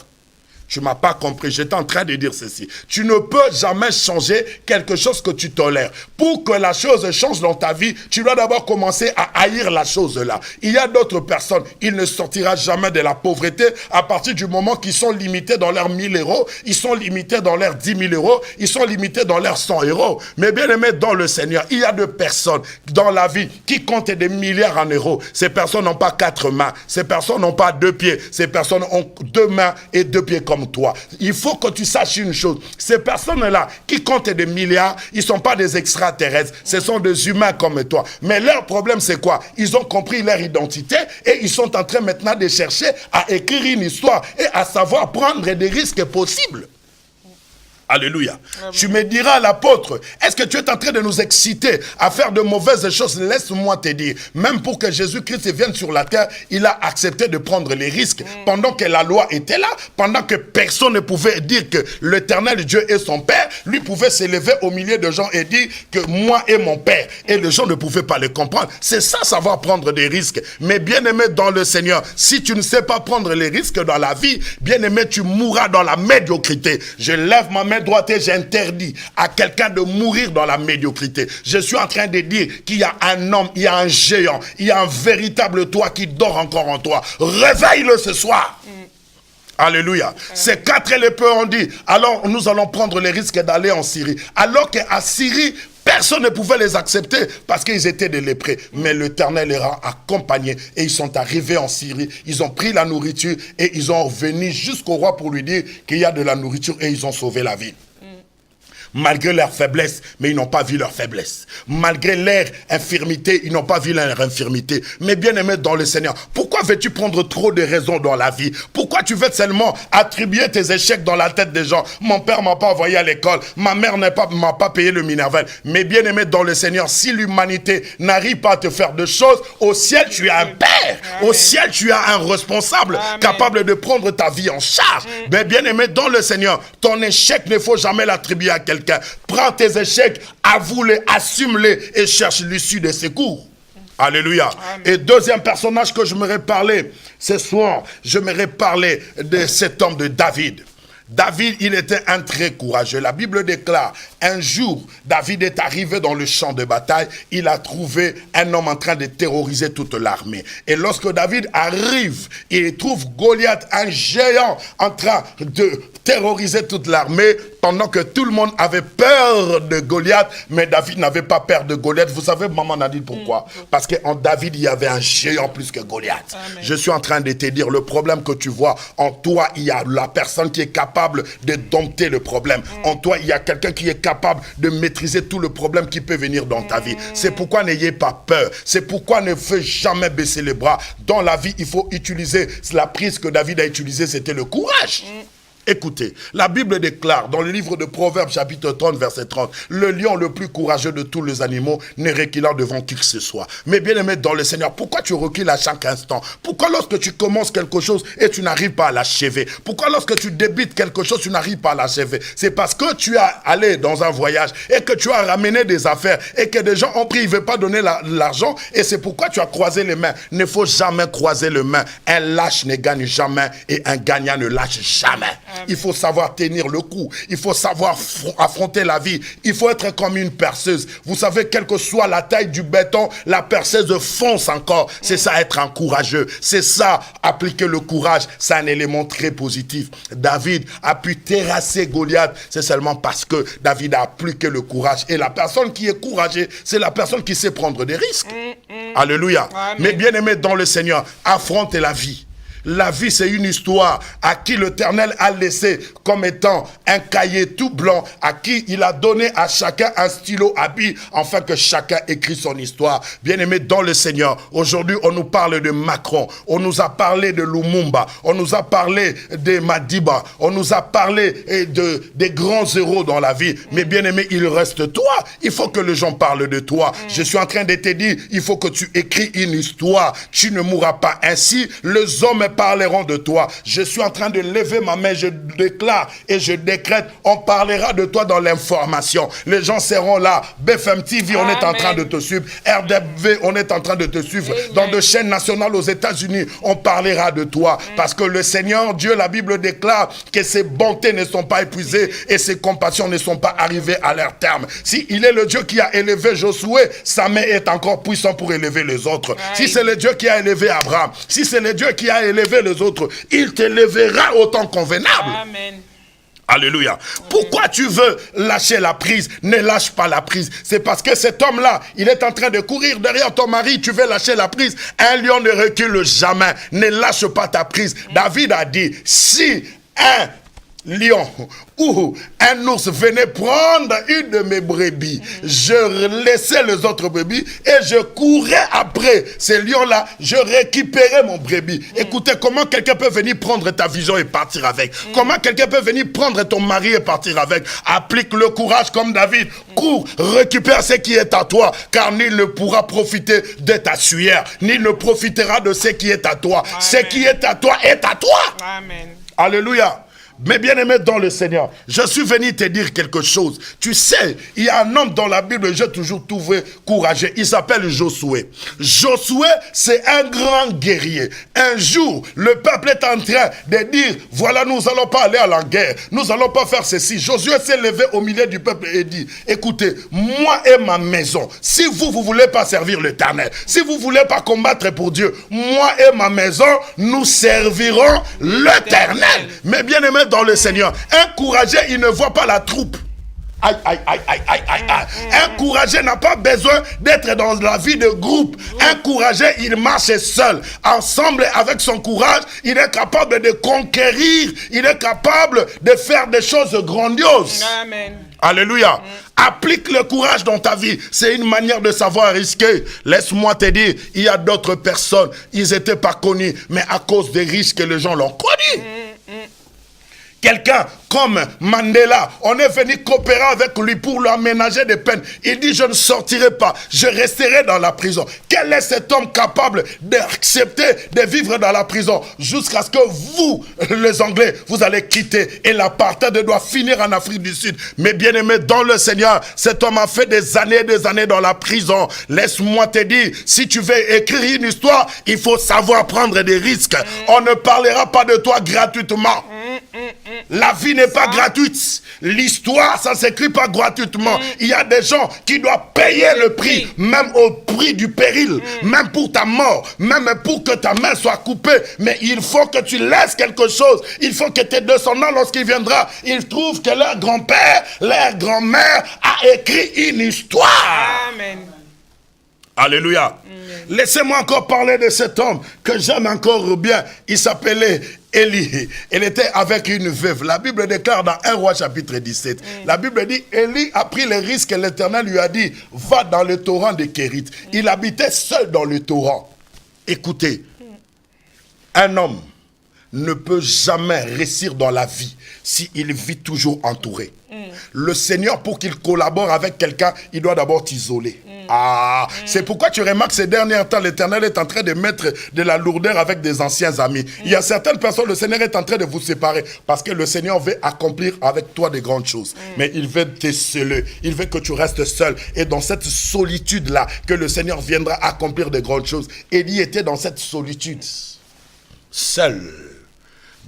Tu ne m'as pas compris, j'étais en train de dire ceci. Tu ne peux jamais changer quelque chose que tu tolères. Pour que la chose change dans ta vie, tu dois d'abord commencer à haïr la chose là. Il y a d'autres personnes, ils ne sortiront jamais de la pauvreté à partir du moment qu'ils sont limités dans leurs 1000 euros, ils sont limités dans leurs 10 000 euros, ils sont limités dans leurs 100 euros. Mais bien aimé dans le Seigneur, il y a des personnes dans la vie qui comptent des milliards en euros. Ces personnes n'ont pas 4 mains, ces personnes n'ont pas 2 pieds, ces personnes ont 2 mains et 2 pieds comme toi. Il faut que tu saches une chose. Ces personnes-là qui comptent des milliards, ils ne sont pas des extraterrestres. Ce sont des humains comme toi. Mais leur problème, c'est quoi? Ils ont compris leur identité et ils sont en train maintenant de chercher à écrire une histoire et à savoir prendre des risques possibles. Alléluia. Amen. Tu me diras à l'apôtre, est-ce que tu es en train de nous exciter à faire de mauvaises choses? Laisse-moi te dire, même pour que Jésus-Christ vienne sur la terre, il a accepté de prendre les risques. Pendant que la loi était là, pendant que personne ne pouvait dire que l'Éternel Dieu est son Père, lui pouvait s'élever au milieu de gens et dire que moi et mon Père. Et les gens ne pouvaient pas le comprendre. C'est ça, savoir prendre des risques. Mais bien aimé dans le Seigneur, si tu ne sais pas prendre les risques dans la vie, bien aimé, tu mourras dans la médiocrité. Je lève ma main droite et j'interdis à quelqu'un de mourir dans la médiocrité. Je suis en train de dire qu'il y a un homme, il y a un géant, il y a un véritable toi qui dort encore en toi. Réveille-le ce soir. Alléluia. Ces 4 lépreux ont dit, alors nous allons prendre le risque d'aller en Syrie. Alors qu'à Syrie, personne ne pouvait les accepter parce qu'ils étaient des lépreux. Mais l'Éternel les a accompagnés et ils sont arrivés en Syrie. Ils ont pris la nourriture et ils ont revenu jusqu'au roi pour lui dire qu'il y a de la nourriture et ils ont sauvé la ville. Malgré leur faiblesse, mais ils n'ont pas vu leur faiblesse. Malgré leur infirmité, ils n'ont pas vu leur infirmité. Mais bien aimé dans le Seigneur, pourquoi veux-tu prendre trop de raisons dans la vie? Pourquoi tu veux seulement attribuer tes échecs dans la tête des gens? Mon père m'a pas envoyé à l'école, ma mère m'a pas payé le Minerval. Mais bien aimé dans le Seigneur, si l'humanité n'arrive pas à te faire de choses, au ciel tu as un père, au ciel tu as un responsable capable de prendre ta vie en charge. Mais bien aimé dans le Seigneur, ton échec ne faut jamais l'attribuer à quelqu'un. Prends tes échecs, avoue-les, assume-les et cherche l'issue des secours. Alléluia. Amen. Et deuxième personnage que je m'aurais parlé ce soir, je m'aurais parlé de cet homme de David. David, il était un très courageux. La Bible déclare, un jour, David est arrivé dans le champ de bataille. Il a trouvé un homme en train de terroriser toute l'armée. Et lorsque David arrive, il trouve Goliath, un géant, en train de terroriser toute l'armée, pendant que tout le monde avait peur de Goliath, mais David n'avait pas peur de Goliath. Vous savez, maman a dit pourquoi? Parce qu'en David, il y avait un géant plus que Goliath. Amen. Je suis en train de te dire, le problème que tu vois, en toi, il y a la personne qui est capable de dompter le problème. En toi, il y a quelqu'un qui est capable de maîtriser tout le problème qui peut venir dans ta vie. C'est pourquoi n'ayez pas peur. C'est pourquoi ne fais jamais baisser les bras. Dans la vie, il faut utiliser la prise que David a utilisée, c'était le courage. Écoutez, la Bible déclare dans le livre de Proverbes chapitre 30 verset 30, le lion le plus courageux de tous les animaux n'est reculant devant qui que ce soit. Mais bien aimé dans le Seigneur, pourquoi tu recules à chaque instant? Pourquoi lorsque tu commences quelque chose et tu n'arrives pas à l'achever? Pourquoi lorsque tu débites quelque chose, tu n'arrives pas à l'achever? C'est parce que tu as allé dans un voyage et que tu as ramené des affaires et que des gens ont pris, ils ne veulent pas donner l'argent et c'est pourquoi tu as croisé les mains. Il ne faut jamais croiser les mains. Un lâche ne gagne jamais et un gagnant ne lâche jamais. Il faut savoir tenir le coup. Il faut savoir affronter la vie. Il faut être comme une perceuse. Vous savez, quelle que soit la taille du béton, la perceuse fonce encore. C'est ça, être un courageux. C'est ça, appliquer le courage. C'est un élément très positif. David a pu terrasser Goliath. C'est seulement parce que David a appliqué le courage. Et la personne qui est courageuse, c'est la personne qui sait prendre des risques. Alléluia. Amen. Mais bien aimé dans le Seigneur, affronte la vie. La vie, c'est une histoire à qui l'Éternel a laissé comme étant un cahier tout blanc, à qui il a donné à chacun un stylo habile, afin que chacun écrit son histoire. Bien-aimé dans le Seigneur, aujourd'hui, on nous parle de Macron, on nous a parlé de Lumumba, on nous a parlé de Madiba, on nous a parlé des grands héros dans la vie. Mais bien-aimé, il reste toi. Il faut que les gens parlent de toi. Je suis en train de te dire, il faut que tu écris une histoire. Tu ne mourras pas ainsi. Les hommes parleront de toi. Je suis en train de lever ma main, je déclare et je décrète, on parlera de toi dans l'information. Les gens seront là. BFM TV, on est en train de te suivre. RDV, on est en train de te suivre. Dans des chaînes nationales aux États-Unis, on parlera de toi. Parce que le Seigneur Dieu, la Bible déclare que ses bontés ne sont pas épuisées et ses compassions ne sont pas arrivées à leur terme. Si il est le Dieu qui a élevé Josué, sa main est encore puissante pour élever les autres. Si c'est le Dieu qui a élevé Abraham, si c'est le Dieu qui a élevé les autres, il t'élèvera au temps convenable. Amen. Alléluia. Amen. Pourquoi tu veux lâcher la prise? Ne lâche pas la prise. C'est parce que cet homme-là, il est en train de courir derrière ton mari. Tu veux lâcher la prise. Un lion ne recule jamais. Ne lâche pas ta prise. David a dit, si un lion ou un ours venait prendre une de mes brebis, je laissais les autres brebis et je courais après ces lions-là, je récupérais mon brebis. Écoutez, comment quelqu'un peut venir prendre ta vision et partir avec? Comment quelqu'un peut venir prendre ton mari et partir avec? Applique le courage comme David. Cours, récupère ce qui est à toi, car nul ne pourra profiter de ta sueur, nul ne profitera de ce qui est à toi. Amen. Ce qui est à toi est à toi. Amen. Alléluia. Mais bien aimé dans le Seigneur, je suis venu te dire quelque chose. Tu sais, il y a un homme dans la Bible, j'ai toujours trouvé courageux. Il s'appelle Josué. Josué, c'est un grand guerrier. Un jour, le peuple est en train de dire, voilà, nous n'allons pas aller à la guerre. Nous n'allons pas faire ceci. Josué s'est levé au milieu du peuple et dit, écoutez, moi et ma maison, si vous ne voulez pas servir l'Éternel, si vous ne voulez pas combattre pour Dieu, moi et ma maison, nous servirons l'Éternel. Mais bien aimé dans le Seigneur, un courageux, il ne voit pas la troupe. Aïe, aïe, aïe, aïe, aïe, aïe, aïe. Un courageux n'a pas besoin d'être dans la vie de groupe. Un courageux, il marche seul. Ensemble, avec son courage, il est capable de conquérir. Il est capable de faire des choses grandioses. Amen. Alléluia. Applique le courage dans ta vie. C'est une manière de savoir risquer. Laisse-moi te dire, il y a d'autres personnes, ils n'étaient pas connus, mais à cause des risques, les gens l'ont connu. Quelqu'un comme Mandela, on est venu coopérer avec lui pour lui aménager des peines. Il dit, je ne sortirai pas, je resterai dans la prison. Quel est cet homme capable d'accepter de vivre dans la prison jusqu'à ce que vous, les Anglais, vous allez quitter et l'apartheid doit finir en Afrique du Sud. Mais bien aimé dans le Seigneur, cet homme a fait des années dans la prison. Laisse-moi te dire, si tu veux écrire une histoire, il faut savoir prendre des risques. On ne parlera pas de toi gratuitement. La vie n'est pas gratuite. L'histoire, ça ne s'écrit pas gratuitement. Il y a des gens qui doivent payer le prix, même au prix du péril, même pour ta mort, même pour que ta main soit coupée. Mais il faut que tu laisses quelque chose. Il faut que tes descendants, lorsqu'il viendra, ils trouvent que leur grand-père, leur grand-mère a écrit une histoire. Amen. Alléluia. Laissez-moi encore parler de cet homme que j'aime encore bien. Il s'appelait Élie. Il était avec une veuve. La Bible déclare dans 1 Roi chapitre 17. La Bible dit, Élie a pris les risques et l'Éternel lui a dit, va dans le torrent de Kérit. Il habitait seul dans le torrent. Écoutez, un homme ne peut jamais réussir dans la vie s'il vit toujours entouré. Le Seigneur, pour qu'il collabore avec quelqu'un, il doit d'abord t'isoler. C'est pourquoi tu remarques ces derniers temps, l'Éternel est en train de mettre de la lourdeur avec des anciens amis. Il y a certaines personnes, le Seigneur est en train de vous séparer parce que le Seigneur veut accomplir avec toi de grandes choses. Mais il veut te sceller, il veut que tu restes seul. Et dans cette solitude-là, que le Seigneur viendra accomplir de grandes choses. Élie était dans cette solitude, seul.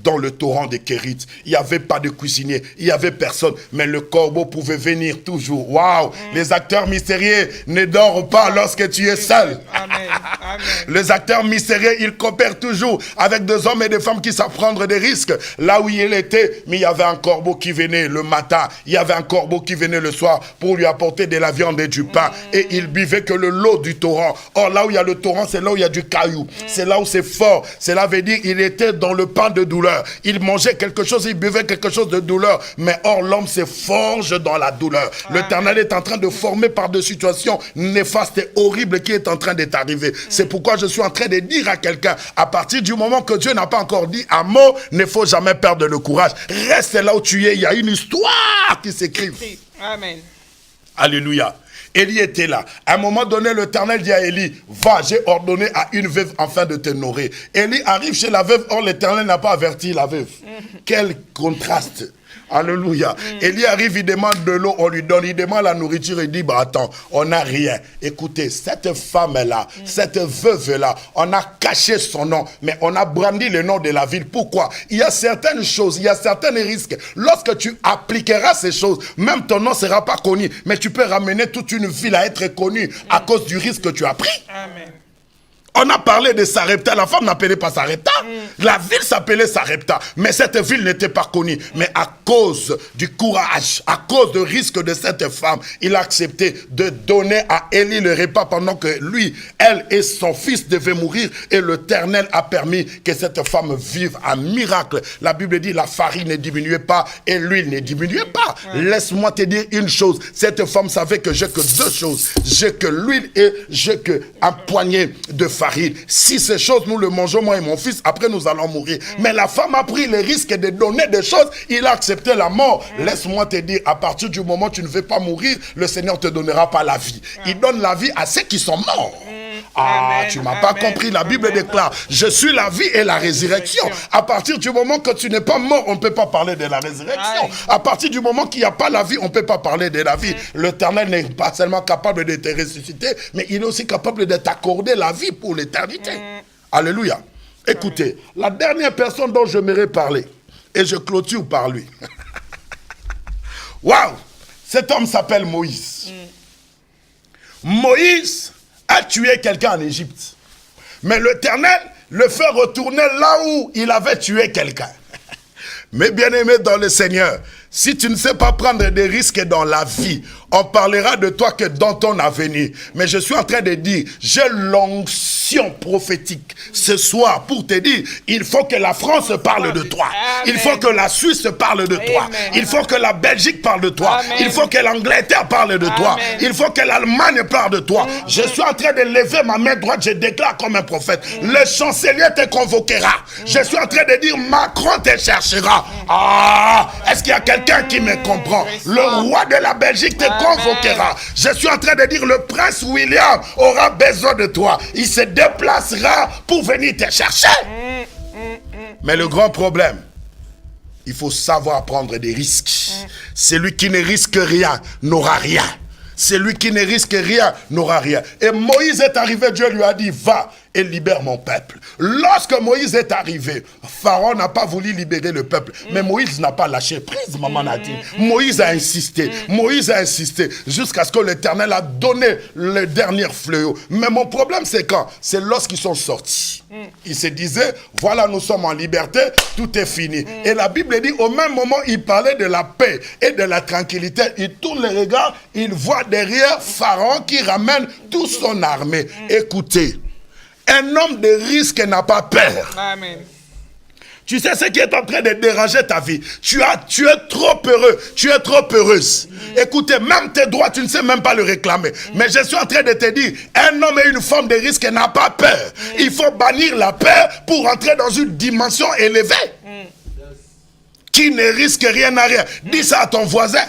Dans le torrent de Kérit, il n'y avait pas de cuisinier, il n'y avait personne, mais le corbeau pouvait venir toujours. Waouh! Les acteurs mystérieux ne dorment pas lorsque tu es seul. Amen. Amen. Les acteurs mystérieux, ils coopèrent toujours avec des hommes et des femmes qui savent prendre des risques. Là où il était, mais il y avait un corbeau qui venait le matin, il y avait un corbeau qui venait le soir pour lui apporter de la viande et du pain. Et il buvait que le lot du torrent. Or, là où il y a le torrent, c'est là où il y a du caillou. C'est là où c'est fort. Cela veut dire qu'il était dans le pain de douleur. Il mangeait quelque chose, il buvait quelque chose de douleur. Mais or, l'homme se forge dans la douleur. L'Éternel est en train de former par des situations néfastes et horribles qui est en train de t'arriver. C'est pourquoi je suis en train de dire à quelqu'un, à partir du moment que Dieu n'a pas encore dit un mot, il ne faut jamais perdre le courage. Reste là où tu es, il y a une histoire qui s'écrit. Amen. Alléluia. Élie était là. À un moment donné, l'Éternel dit à Élie, va, j'ai ordonné à une veuve afin de te nourrir. Élie arrive chez la veuve, or l'Éternel n'a pas averti la veuve. Quel contraste. Alléluia. Élie arrive, il demande de l'eau, on lui donne, il demande la nourriture, il dit, bah attends, on n'a rien. Écoutez, cette femme-là, cette veuve-là, on a caché son nom, mais on a brandi le nom de la ville. Pourquoi? Il y a certaines choses, il y a certains risques. Lorsque tu appliqueras ces choses, même ton nom ne sera pas connu, mais tu peux ramener toute une ville à être connue à cause du risque que tu as pris. Amen. On a parlé de Sarepta, la femme n'appelait pas Sarepta. La ville s'appelait Sarepta, mais cette ville n'était pas connue. Mais à cause du courage, à cause du risque de cette femme, il a accepté de donner à Élie le repas pendant que lui, elle et son fils devaient mourir. Et l'Éternel a permis que cette femme vive un miracle. La Bible dit la farine ne diminuait pas et l'huile ne diminuait pas. Laisse-moi te dire une chose. Cette femme savait que j'ai que deux choses. J'ai que l'huile et j'ai que un poignet de farine. Si ces choses, nous le mangeons, moi et mon fils, après nous allons mourir. Mais la femme a pris le risque de donner des choses. Il a accepté la mort. Laisse-moi te dire, à partir du moment où tu ne veux pas mourir, le Seigneur ne te donnera pas la vie. Il donne la vie à ceux qui sont morts. Amen, tu m'as pas compris. La Bible déclare, je suis la vie et la résurrection. À partir du moment que tu n'es pas mort, on ne peut pas parler de la résurrection. À partir du moment qu'il n'y a pas la vie, on ne peut pas parler de la vie. L'Éternel n'est pas seulement capable de te ressusciter, mais il est aussi capable de t'accorder la vie pour l'éternité. Alléluia. Écoutez, la dernière personne dont j'aimerais parler, et je clôture par lui. Waouh! Cet homme s'appelle Moïse. Moïse a tué quelqu'un en Égypte. Mais l'Éternel le fait retourner là où il avait tué quelqu'un. Mais bien aimé dans le Seigneur, Si tu ne sais pas prendre des risques dans la vie, on parlera de toi que dans ton avenir. Mais je suis en train de dire, j'ai l'onction prophétique ce soir pour te dire, il faut que la France parle de toi. Il faut que la Suisse parle de toi. Il faut que la Belgique parle de toi. Il faut que l'Angleterre parle de toi. Il faut que l'Allemagne parle de toi. Je suis en train de lever ma main droite, je déclare comme un prophète. Le chancelier te convoquera. Je suis en train de dire, Macron te cherchera. Ah, est-ce qu'il y a quelqu'un qui me comprend? Le roi de la Belgique te convoquera. Je suis en train de dire, le prince William aura besoin de toi. Il se déplacera pour venir te chercher. Mais le grand problème, il faut savoir prendre des risques. Celui qui ne risque rien n'aura rien. Celui qui ne risque rien n'aura rien. Et Moïse est arrivé, Dieu lui a dit, va et libère mon peuple. Lorsque Moïse est arrivé, Pharaon n'a pas voulu libérer le peuple. Mais Moïse n'a pas lâché prise, maman Nadine. Moïse a insisté. Moïse a insisté jusqu'à ce que l'Éternel a donné le dernier fléau. Mais mon problème, c'est quand? C'est lorsqu'ils sont sortis. Ils se disaient, voilà, nous sommes en liberté, tout est fini. Et la Bible dit, au même moment, il parlait de la paix et de la tranquillité. Il tourne les regards, il voit derrière Pharaon qui ramène toute son armée. Écoutez, un homme de risque n'a pas peur. Amen. Tu sais ce qui est en train de déranger ta vie. Tu es trop heureux. Tu es trop heureuse. Écoutez, même tes droits, tu ne sais même pas le réclamer. Mais je suis en train de te dire, un homme et une femme de risque n'a pas peur. Il faut bannir la peur pour entrer dans une dimension élevée. Qui ne risque rien à rien. Dis ça à ton voisin.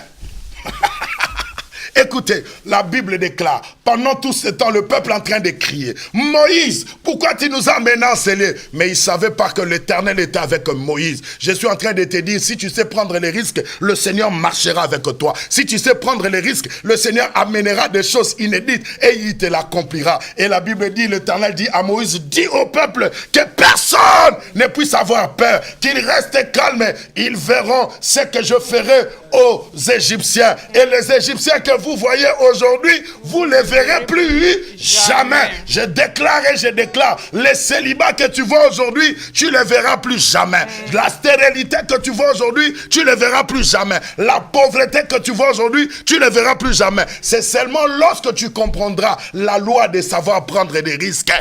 Écoutez, la Bible déclare, pendant tout ce temps, le peuple est en train de crier, Moïse, pourquoi tu nous as menacés? Mais ils ne savaient pas que l'Éternel était avec Moïse. Je suis en train de te dire, si tu sais prendre les risques, le Seigneur marchera avec toi. Si tu sais prendre les risques, le Seigneur amènera des choses inédites et il te l'accomplira. Et la Bible dit, l'Éternel dit à Moïse, dis au peuple que personne ne puisse avoir peur, qu'ils restent calmes. Ils verront ce que je ferai aux Égyptiens. Et les Égyptiens que vous voyez aujourd'hui, vous ne les verrez plus jamais. Je déclare et je déclare, les célibats que tu vois aujourd'hui, tu ne les verras plus jamais. La stérilité que tu vois aujourd'hui, tu ne les verras plus jamais. La pauvreté que tu vois aujourd'hui, tu ne les verras plus jamais. C'est seulement lorsque tu comprendras la loi de savoir prendre des risques.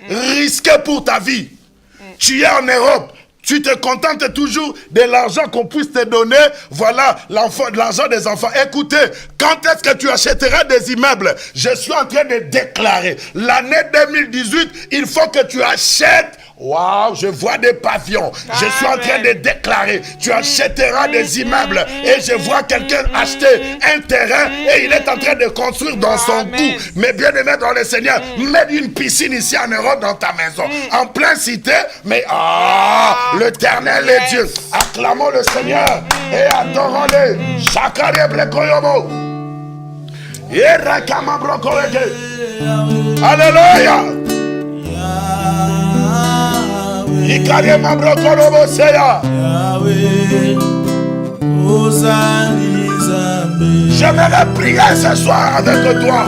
Risquer pour ta vie. Tu es en Europe. Tu te contentes toujours de l'argent qu'on puisse te donner. Voilà l'argent des enfants. Écoutez, quand est-ce que tu achèteras des immeubles? Je suis en train de déclarer, l'année 2018, il faut que tu achètes. Waouh, je vois des pavillons. Je suis en train de déclarer, tu achèteras des immeubles. Et je vois quelqu'un acheter un terrain et il est en train de construire dans son goût. Mais bien aimé dans le Seigneur, mets une piscine ici en Europe dans ta maison. En plein cité, mais l'Éternel est Dieu. Acclamons le Seigneur et adorons-le. Alléluia. J'aimerais prier ce soir avec toi.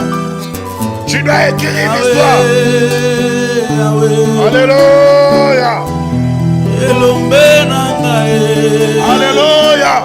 Tu dois écrire l'histoire. Alléluia. Alléluia.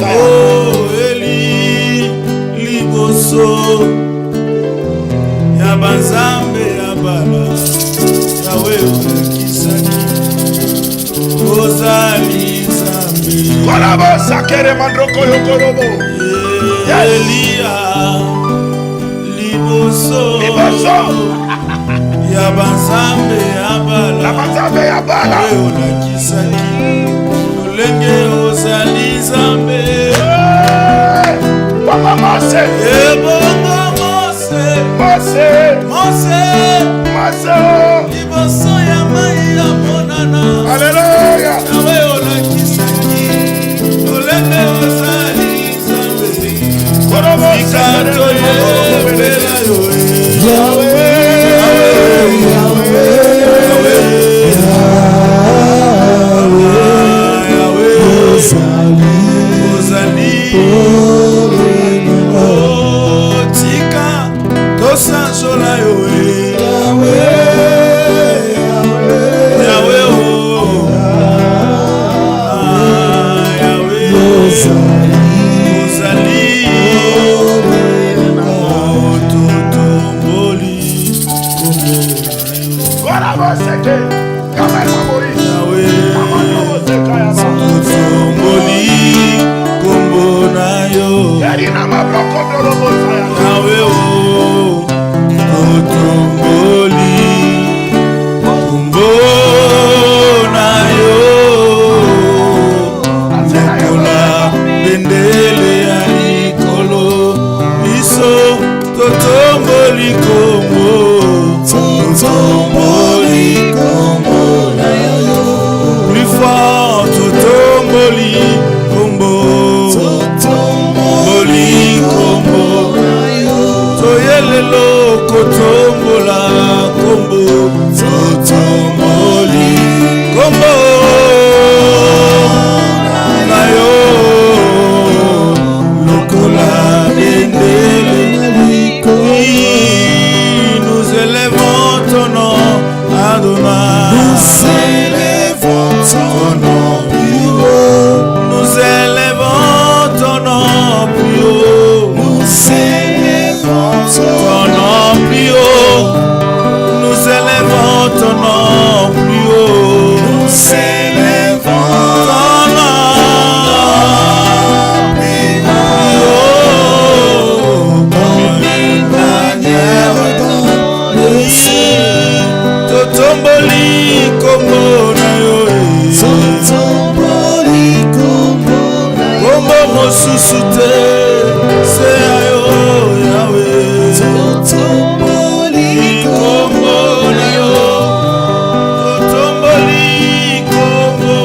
Oh, Eli, liboso, ya banzambe ya bala, yawe ukisaki, ozali zambe. Kolabo sakere mandroko yokorobo. Elia, liboso, ya banzambe ya bala, la banzambe ya bala, yawe ukisaki. Lenge ozali zambe Papa Marcel Totombola kombo, totomboli kombo na yo, lokola bendele na likolo. Nous élevons ton nom, Adonai. Nous élevons ton nom plus haut. Nous élevons ton nom plus haut. Nous élevons ton nom plus haut. Nous élevons ton nom plus haut. Nous élevons ton nom plus haut. Comme une manière dans le ciel. Totomboli kombo na yo. Totomboli kombo na yo. Kombo mosusu te. Se ayo Yahweh. Totomboli kombo na yo. Totomboli kombo.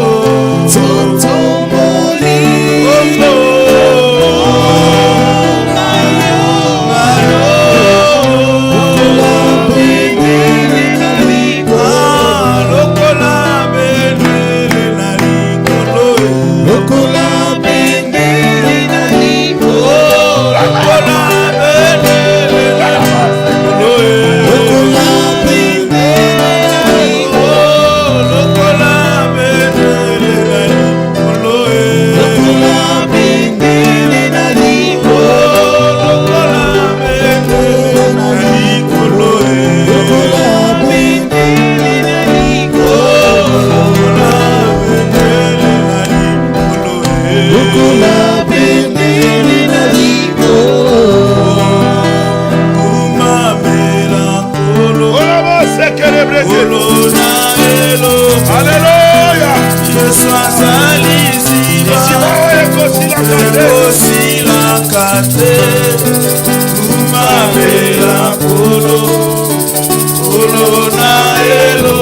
Totomboli kombo na yo. Lokola bendele na likolo. Lokola bendele na likolo. Lokola bendele na likolo. Lokola bendele na likolo. Lokola bendele na likolo. Lokola bendele na likolo. Lokola bendele na likolo. Lokola bendele na likolo. Lokola bendele na likolo. Lokola bendele na likolo. Kumamela kolo. Kolo na elo. Alléluia. Je sois aliziba. Ekosila kate. Kumamela kolo. Kolo na elo.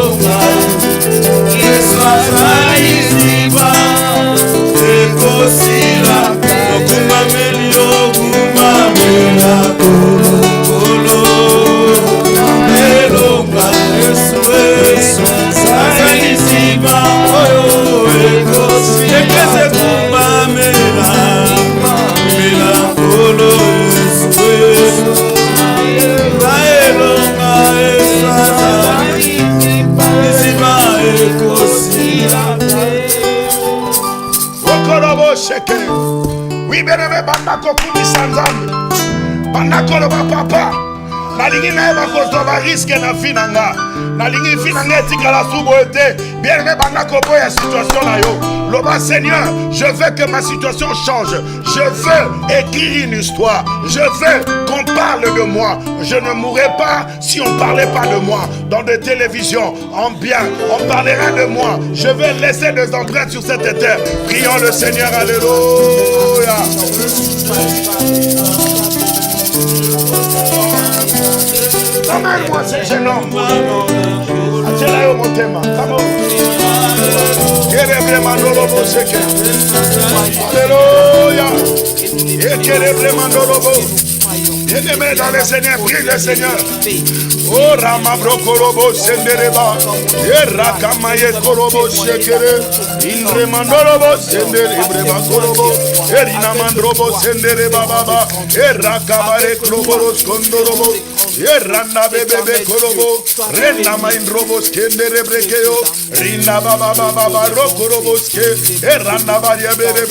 Je sois aliziba. Ekosila kumameli kumamela kolo. Kolo na elo. Yesu aliziba. Oyo ekosila. Ekese kumamela. Mela kolo Yesu. Na elo na esasa. Aliziba ekosila. Okorobo sheke. Oui, bien-aimé, bandako kumisa nzambe. Bandako loba papa. Nalingi na eba kozwa risque na vie na nga. Nalingi vie na nga etikala subo ete. Bien-aimé, bandako boya situation na yo. Loba Seigneur, je veux que ma situation change. Je veux écrire une histoire. Je veux qu'on parle de moi. Je ne mourrai pas si on ne parlait pas de moi. Dans des télévisions, en bien, on parlera de moi. Je vais laisser des empreintes sur cette terre. Prions le Seigneur, alléluia. Emmène-moi ce jeune homme. Atela yo motema. Come on. Alléluia. Bien-aimé dans le Seigneur, prie le Seigneur. Oh Ramabro Korobo Sendereba. Erakamaye Korobo Shekere. Indre Mandorobo Sendereba Korobo. Erina Mandrobo Sendereba Baba. Erakabare Kroboros Kondorobo. Erana Bebe Korobo. Rena Maindrobos Kendere Brekeo. Rina Baba Baba Rokoroboske. Erana Baria Bebe.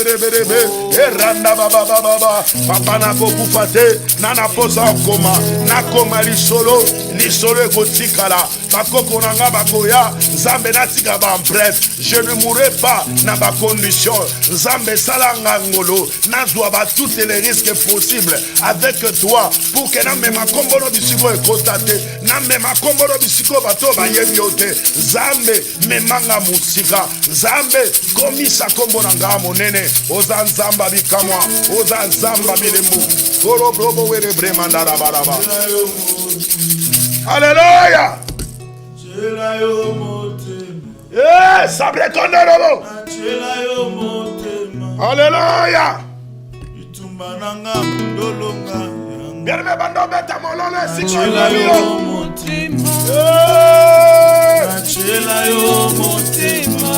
Erana Baba Baba. Papa na kokufate. Nana posa koma. Nakoma lisolo. Lisolo ekotikala. Bakoko nanga bakoya. Zambe natika ba empreinte. Je ne mourrai pas na ba condition. Zambe salanga ngolo. Nazwa ba toutes les risques possibles avec toi pour que na mema kombono bisiko ekotate. Na mema kombono bisiko bato ba yebiote. Zambe memanga musika. Zambe komisa kombono nga monene. Oza nzamba bikamwa. Oza nzamba bilembu. Koro brobo were bremandara baraba. Alléluia. Sabre kondorobo. Alléluia. Bien-aimé bando beta mololo esiko Nachela yo yo. motema. Nachela yo motema.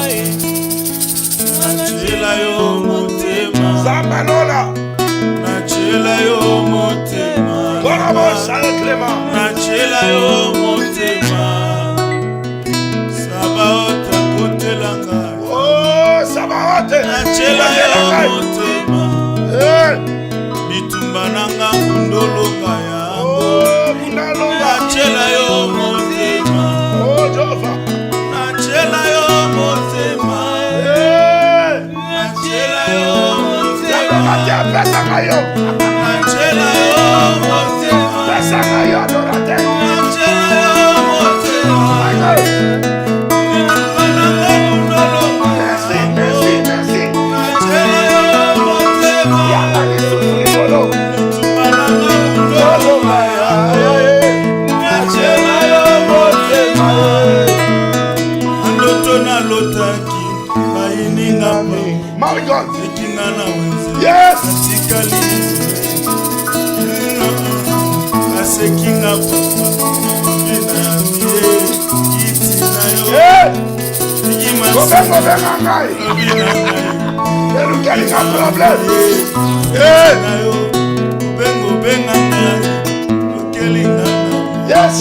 Nachela yo motema. Zambalola. Nachela yo motema. Korabo Charles Clément. Nachela yo motema. Sabaota kotelanga. Oh, Sabaote. Nachela yo motema. Bitumba nanga kundolonga yango. Oh, Bunalonga. Nachela yo motema. Oh, Jova. Nachela yo motema. Nachela yo motema. Pesanga yo. Nachela yo motema. Pesanga yo adorate. Nachela yo motema. Merci, merci, merci. Nachela yo motema. Yanga ni sufribolo. Bitumba nanga kundolonga yango. Nachela yo motema. Andoto na lotaki bayininga pa. My God. Ekinga na wenze. Yes. Atikali. Asekinga pa. Bina miye. Kiti na yo. Eh. Ikima Gobengo bengangai. bina na yo. Elukelinga problem. Eh. Na yo. Bengo benga na yo. Okelinga na yo. Yes.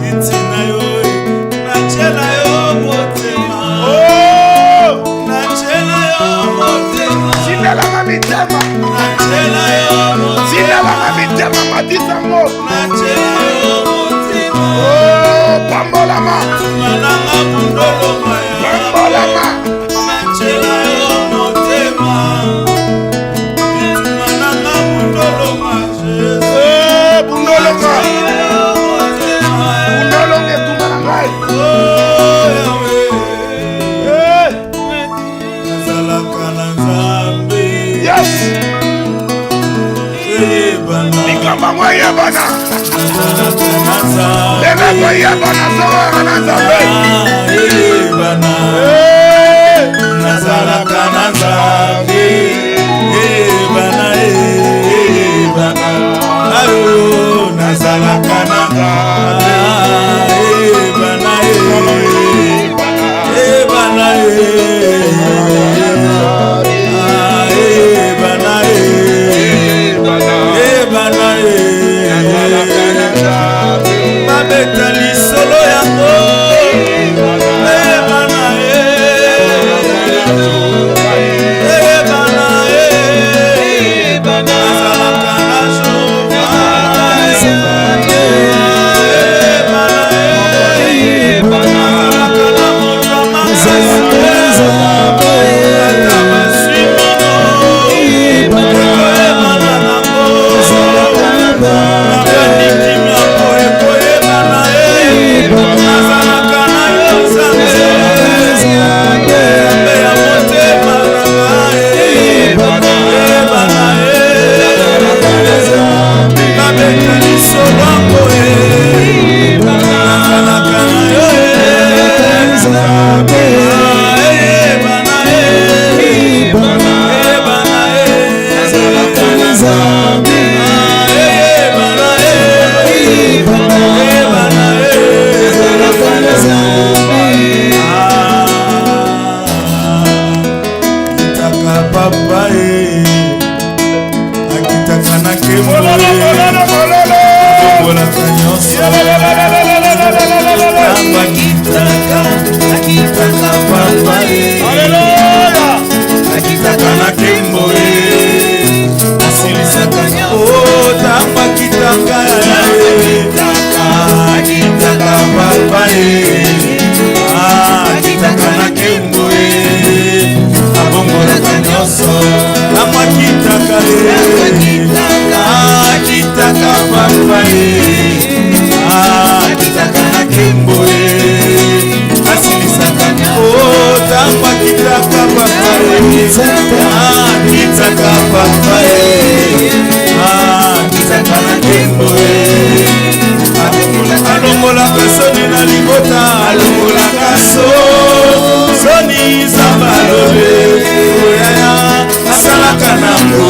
Kiti na yo. Nachela yo motema. Oh. Nachela yo motema. Sinelanga mitema. Nachela yo motema. Sinelanga mitema matisango. Nachela yo motema. Oh, pambolama. Mananga kundolonga ya. Pambolama. Nachela yo motema. Mananga kundolonga Jesus. Eh, bunolonga. Nachela yo motema. Bunolonga tumanangai. Oh Yahweh. Eh. Nazalaka na Nzambe. Yes. Eyebana. Likamba mwa yebana. Nazalaka na Nzambe. Lebe mwa yebana sowa na Nzambe. Eyebana. Eh. Nazalaka na Nzambe. Eyebana, eyebana. Ayo, nazalaka na Nzambe. Eyebana, eyebana, eyebana, eyebana, babeta lisolo yango. Eyebana, eyebana, nazalaka na Jehova. Eyebana, nazalaka na moto ya makasi. Ata baswi mino. Ekoyebana nango. Nakandiki miako ekoyebana ye. Nazalaka na yo Nzambe. Nzambe ya motema na ngai. Eyebana ye. Babeta lisolo yango ye. Nazalaka na yo ye. Eyebana ye. Eyebana ye. Eyebana ye. Akitaka papa ye. Akitaka na kemo ye. Akombolaka nyonso. Tamba akitaka papa ye. Akitaka na kembo ye. Asilisaka nyonso. Tamba akitaka ye. Akitaka papa ye. Akitaka na kembo ye. Abongolaka nyonso. Tamba akitaka ye. Akitaka papa ye. Akitaka na kembo ye. Asilisaka nyonso. Tamba akitaka papa ye. Akitaka papa ye. Akitaka na kembo ye. Alongolaka soni na libota. Alongolaka soni za balobe. Oyaya asalaka nango.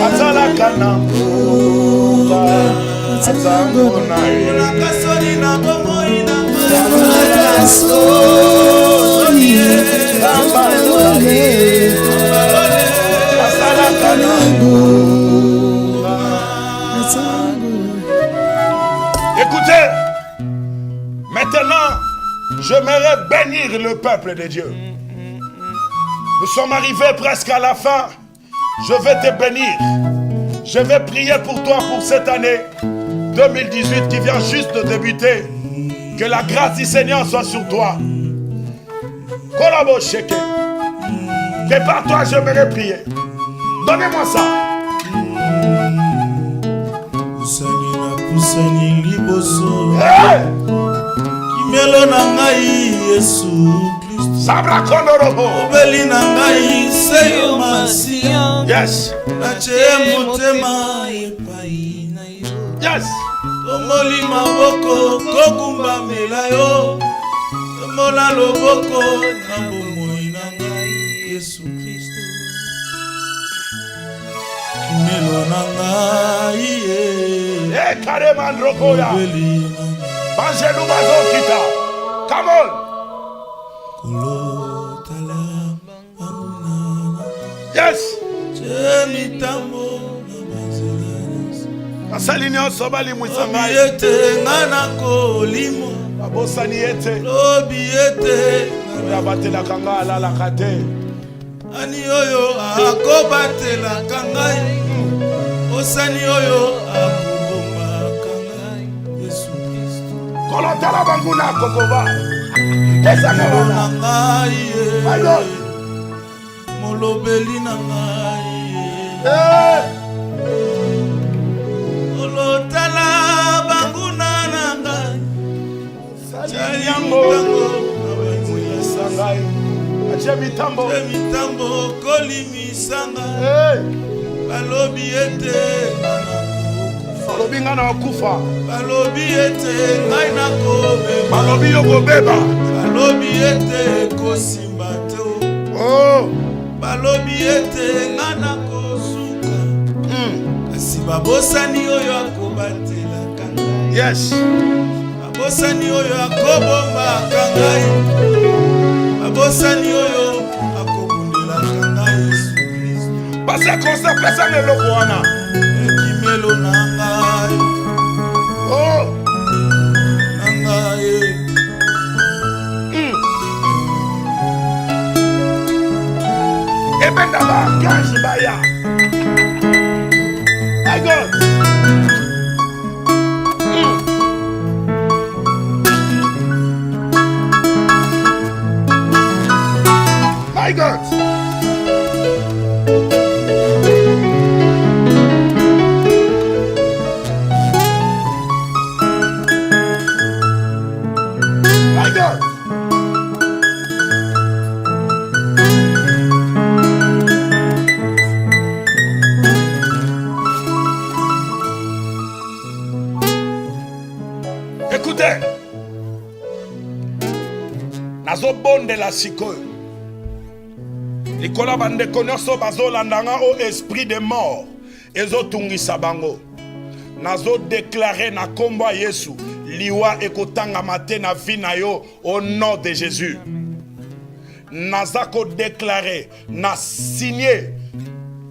azalaka na mbuka azango na ye kasoni na bomoi na soni azalaka na mbuka. Écoutez, maintenant j'aimerais bénir le peuple de Dieu. Nous sommes arrivés presque à la fin. Je vais te bénir. Je vais prier pour toi pour cette année 2018 qui vient juste de débuter. Que la grâce du Seigneur soit sur toi. Kolabo Sheke. Que par toi j'aimerais prier. Donnez-moi ça. Pusani liboso. Hey! Kimelo na ngai Yesu Kristo. Sabra kondorobo. Obeli na ngai seyo masia. Yes. Nache motema epai na yo. Yes. Tomoli maboko kokumba mela yo. Tomola loboko na bomoi na ngai Yesu Kristo. Kimelo na ngai Eh, carrément rokoya. Banjelu bazo kita. Come on. Yes. Asalini osobali mwisanga yete ngana kolimo babosani yete lobi yete yabatela kanga alala kate ani oyo akobatela kangai osani oyo akuboma kangai Yesu Kristo kolotala banguna kokoba esa na ngai my God molobeli na ngai olotala banguna na ngai yango sangai ache mitambo kolimisanga balobi ete balobi nga na okufa balobi ete ngai nakobeba balobi yokobeba balobi ete kosimba te balobi ete ngai nakosuka kasi babosani oyo akobatelaka ngai yes babosani oyo akobombaka ngai babosani oyo akobundelaka ngai Yesu Kristo base konsa pesa neloko wana ekimelo na ngai na ngai ebenda bakanji baya my God my God my God écoutez nazobondela sikoyo likola bandeko nyonso bazolandanga o esprit de mort ezotungisa bango nazodeklare na kombo ya Yesu liwa ekotangama te na vi na yo au nom de Jésus naza kodeklare na signé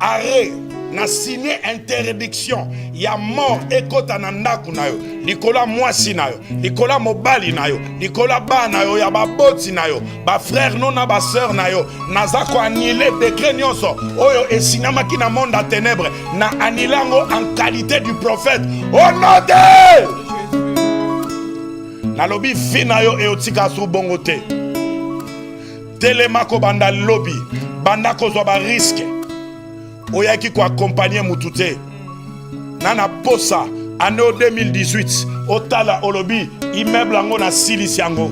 arrêt na signé interdiction ya mort ekota na ndaku na yo likola mwasi na yo likola mobali na yo likola bana yo ya baboti na yo ba frère no na ba sœur na yo naza ko annuler décret nyonso oyo esinamaki na monde à ténèbres na anilango en qualité du prophète au nom de nalobi fina yo eotika su bongo te telema ko banda lobi banda ko zo ba risque oyaki ko accompagner mutu te nana posa année 2018 otala olobi immeuble yango na silisi yango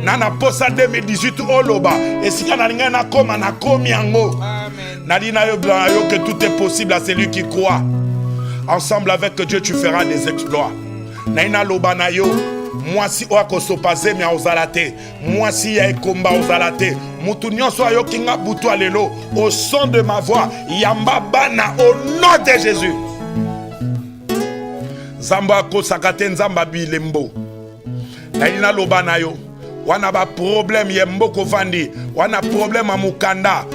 nana posa 2018 oloba esika na linga na koma na komi yango nali na yo que tout est possible à celui qui croit ensemble avec Dieu tu feras des exploits na ina loba na yo mwasi oyo akosopase mi aozala te, mwasi ya ekomba ozala te, mutu nyonso ayoki nga butu alelo au son de ma voix yamba bana au nom de Jésus. Nzambe akosaka te, nzambe abilembo nayi naloba na yo wana ba problème ye mboko vandi, wana problème a mukanda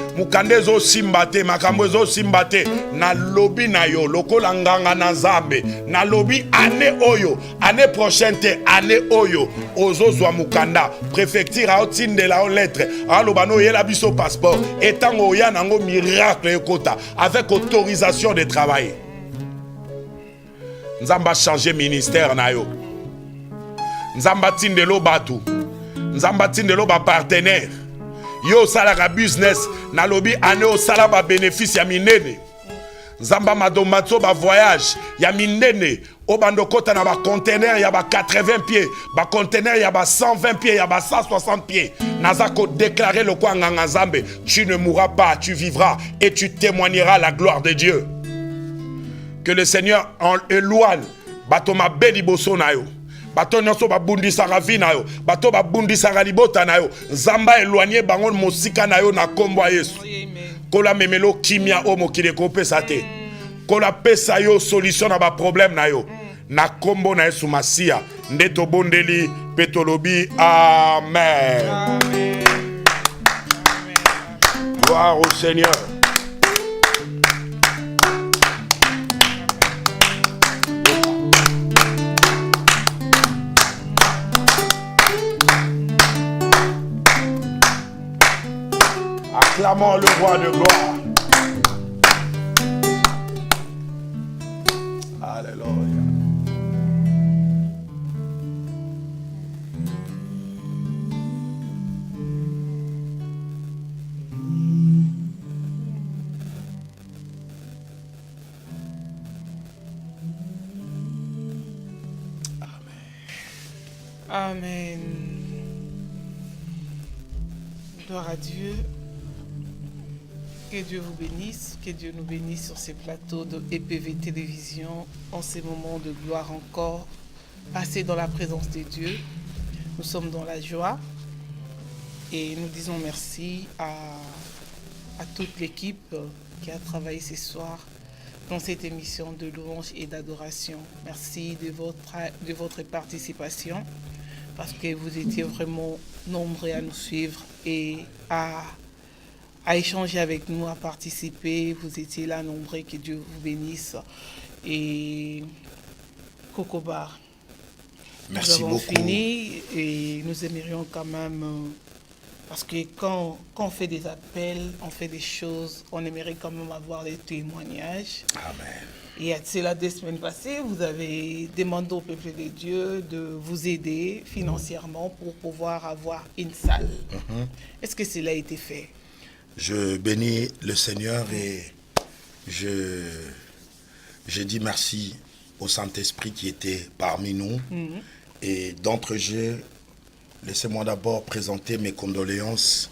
ezo simba te, makambo ezo simba te, na lobi na yo lokola nganga na Nzambe, na lobi année oyo, année prochaine te, année oyo ozozwa mukanda, préfecture a otindela o lettre aloba no yela biso passeport, etango oya nango miracle ekota avec autorisation de travailler. Nzamba changer ministère na yo, nzamba tindelo batu, nzamba tindelo ba partenaire, yo salaka business na lobi ane o sala ba bénéfice ya minene, nzamba madomato ba voyage ya minene, o bandokota na ba conteneur ya ba 80 pieds, ba conteneur ya ba 120 pieds, ya ba 160 pieds, nazako déclarer le kwa nganga Nzambe, tu ne mourras pas, tu vivras et tu témoigneras la gloire de Dieu. Que le Seigneur en éloigne bato mabe liboso na yo, bato nyonso babundisaka vi na yo, bato babundisaka libota na yo, Nzamba éloigné bango mosika na yo na kombo ya Yesu. Kola memelo kimia o mokili kopesa te, kola pesa yo solution na ba problème na yo, na kombo na Yesu Masia nde tobondeli pe tolobi amen. Amen. Gloire au Seigneur. Acclamons le roi de gloire. Alléluia. Amen. Gloire à Dieu. Que Dieu vous bénisse, que Dieu nous bénisse sur ces plateaux de EPV Télévision, en ces moments de gloire encore, passés dans la présence de Dieu. Nous sommes dans la joie et nous disons merci à toute l'équipe qui a travaillé ce soir dans cette émission de louange et d'adoration. Merci de votre participation parce que vous étiez vraiment nombreux à nous suivre et à échanger avec nous, à participer. Vous étiez là nombreux, que Dieu vous bénisse. Et Coco Bar, merci beaucoup. Nous avons fini et nous aimerions quand même, parce que quand on fait des appels, on fait des choses, on aimerait quand même avoir des témoignages. Amen. Et c'est la 2 semaines passées, vous avez demandé au peuple de Dieu de vous aider financièrement pour pouvoir avoir une salle. Est-ce que cela a été fait? Je bénis le Seigneur et je dis merci au Saint-Esprit qui était parmi nous. Et d'entre-jeu, laissez-moi d'abord présenter mes condoléances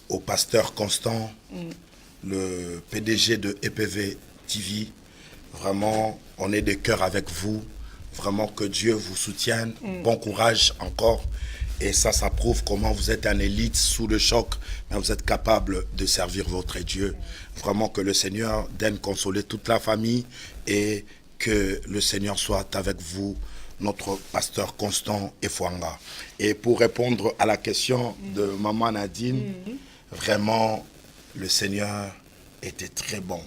au pasteur Constant, le PDG de EPV TV. Vraiment, on est de cœur avec vous. Vraiment que Dieu vous soutienne. Bon courage encore. Et ça prouve comment vous êtes un élite sous le choc, mais vous êtes capable de servir votre Dieu. Vraiment que le Seigneur daigne consoler toute la famille et que le Seigneur soit avec vous, notre pasteur Constant Efwanga. Et pour répondre à la question de Maman Nadine, vraiment, le Seigneur était très bon.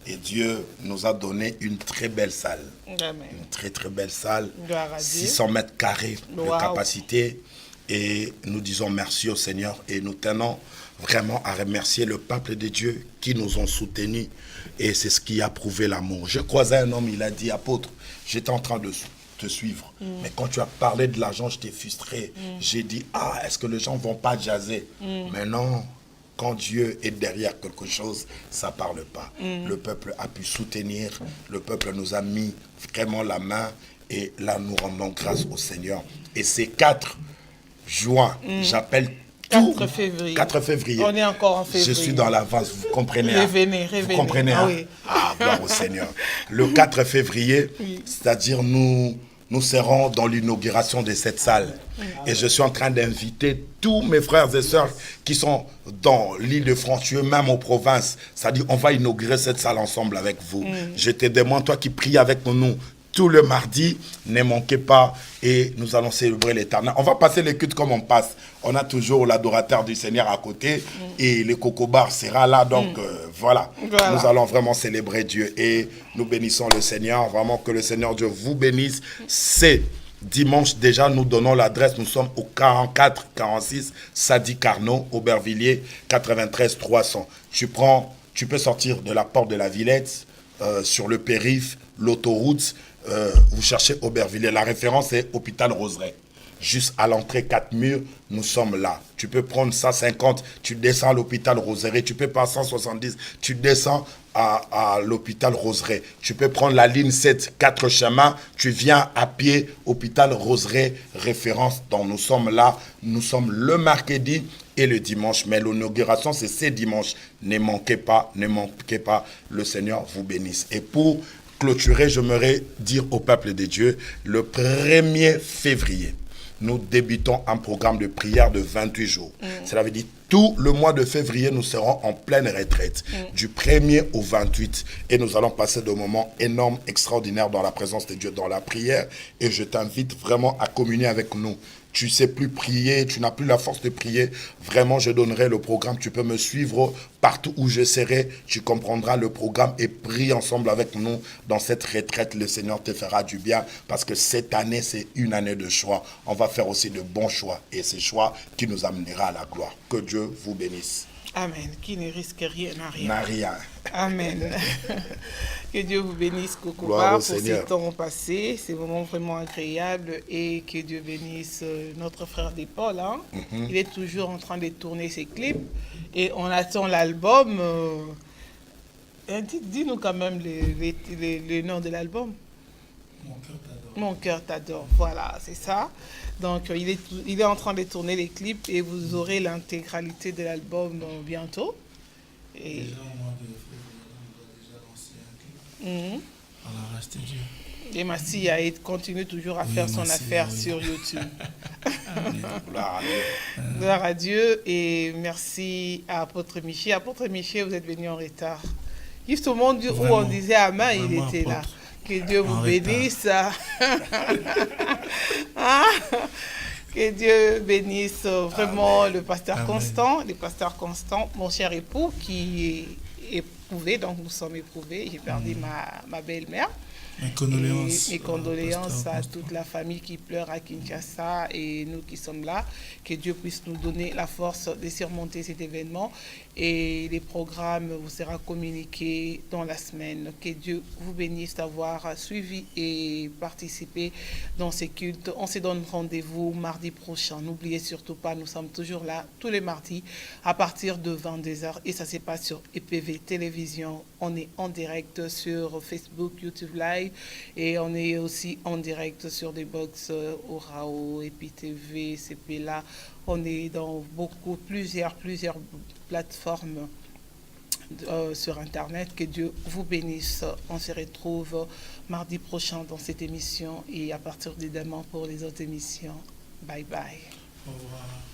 Et Dieu nous a donné une très belle salle. Amen. Une très très belle salle. 600 mètres carrés de capacité. Et nous disons merci au Seigneur et nous tenons vraiment à remercier le peuple de Dieu qui nous ont soutenus. Et c'est ce qui a prouvé l'amour. Je croisais un homme, il a dit, apôtre, j'étais en train de te suivre. Mais quand tu as parlé de l'argent, je t'ai frustré. J'ai dit, est-ce que les gens ne vont pas jaser? Mais non, quand Dieu est derrière quelque chose, ça ne parle pas. Le peuple a pu soutenir, le peuple nous a mis vraiment la main et là nous rendons grâce au Seigneur. Et ces 4 juin, j'appelle 4 février. 4 février. On est encore en février. Je suis dans l'avance, vous comprenez. Revenez. Vous comprenez. Oui. Gloire au Seigneur. Le 4 février, c'est-à-dire nous nous serons dans l'inauguration de cette salle. Et je suis en train d'inviter tous mes frères et sœurs qui sont dans l'île de Franchieux, même aux provinces. C'est-à-dire, on va inaugurer cette salle ensemble avec vous. Je te demande, toi qui pries avec nous tout le mardi, ne manquez pas et nous allons célébrer l'Éternel. On va passer les cultes comme on passe. On a toujours l'adorateur du Seigneur à côté et le coco-bar sera là. Donc voilà, nous allons vraiment célébrer Dieu et nous bénissons le Seigneur. Vraiment que le Seigneur Dieu vous bénisse. C'est dimanche déjà, nous donnons l'adresse. Nous sommes au 44 46 Sadi Carnot, Aubervilliers, 93 300. Tu peux sortir de la porte de la Villette sur le périph', l'autoroute. Vous cherchez Aubervilliers. La référence est Hôpital Roseraie. Juste à l'entrée 4 murs, nous sommes là. Tu peux prendre 150, tu descends à l'hôpital Roseraie. Tu peux passer 170, tu descends à l'hôpital Roseraie. Tu peux prendre la ligne 7, 4 chemins, tu viens à pied, hôpital Roseraie, référence. Donc nous sommes là, nous sommes le mercredi et le dimanche. Mais l'inauguration, c'est ce dimanche. Ne manquez pas, le Seigneur vous bénisse. Et pour clôturer, j'aimerais dire au peuple de Dieu, le 1er février, nous débutons un programme de prière de 28 jours. Cela veut dire tout le mois de février, nous serons en pleine retraite, du 1er au 28. Et nous allons passer de moments énormes, extraordinaires dans la présence de Dieu, dans la prière. Et je t'invite vraiment à communier avec nous. Tu ne sais plus prier, tu n'as plus la force de prier. Vraiment, je donnerai le programme. Tu peux me suivre partout où je serai. Tu comprendras le programme et prie ensemble avec nous dans cette retraite. Le Seigneur te fera du bien parce que cette année, c'est une année de choix. On va faire aussi de bons choix et ces choix qui nous amènera à la gloire. Que Dieu vous bénisse. Amen. Qui ne risque rien n'a rien. N'a rien. Amen. Que Dieu vous bénisse, Gloire Kokoba, au pour Seigneur. ces temps passés. C'est vraiment vraiment agréable. Et que Dieu bénisse notre frère Paul. Hein. Il est toujours en train de tourner ses clips. Et on attend l'album. Dis-nous quand même le nom de l'album. Mon cœur t'adore. Voilà, c'est ça. Donc, il est en train de tourner les clips et vous aurez l'intégralité de l'album bientôt. Et... Déjà, au mois de février, on doit déjà lancer un clip. Alors, restez Dieu. Et Massi continue toujours à faire son affaire sur YouTube. Gloire à Dieu et merci à Apôtre Miché. Apôtre Miché, vous êtes venu en retard. Juste au moment où on disait Amen, il était là. Que Dieu vous bénisse. Que Dieu bénisse vraiment le pasteur Constant, mon cher époux qui est éprouvé, donc nous sommes éprouvés. J'ai perdu ma belle-mère. Mes condoléances à toute la famille qui pleure à Kinshasa et nous qui sommes là. Que Dieu puisse nous donner la force de surmonter cet événement et les programmes vous seront communiqués dans la semaine. Que Dieu vous bénisse d'avoir suivi et participé dans ces cultes. On se donne rendez-vous mardi prochain. N'oubliez surtout pas, nous sommes toujours là tous les mardis à partir de 22h et ça se passe sur EPV Télévision. On est en direct sur Facebook, YouTube Live et on est aussi en direct sur des box Orao, EpiTV, CP là. On est dans plusieurs plateformes sur Internet. Que Dieu vous bénisse. On se retrouve mardi prochain dans cette émission et à partir de demain pour les autres émissions. Bye bye. Au revoir.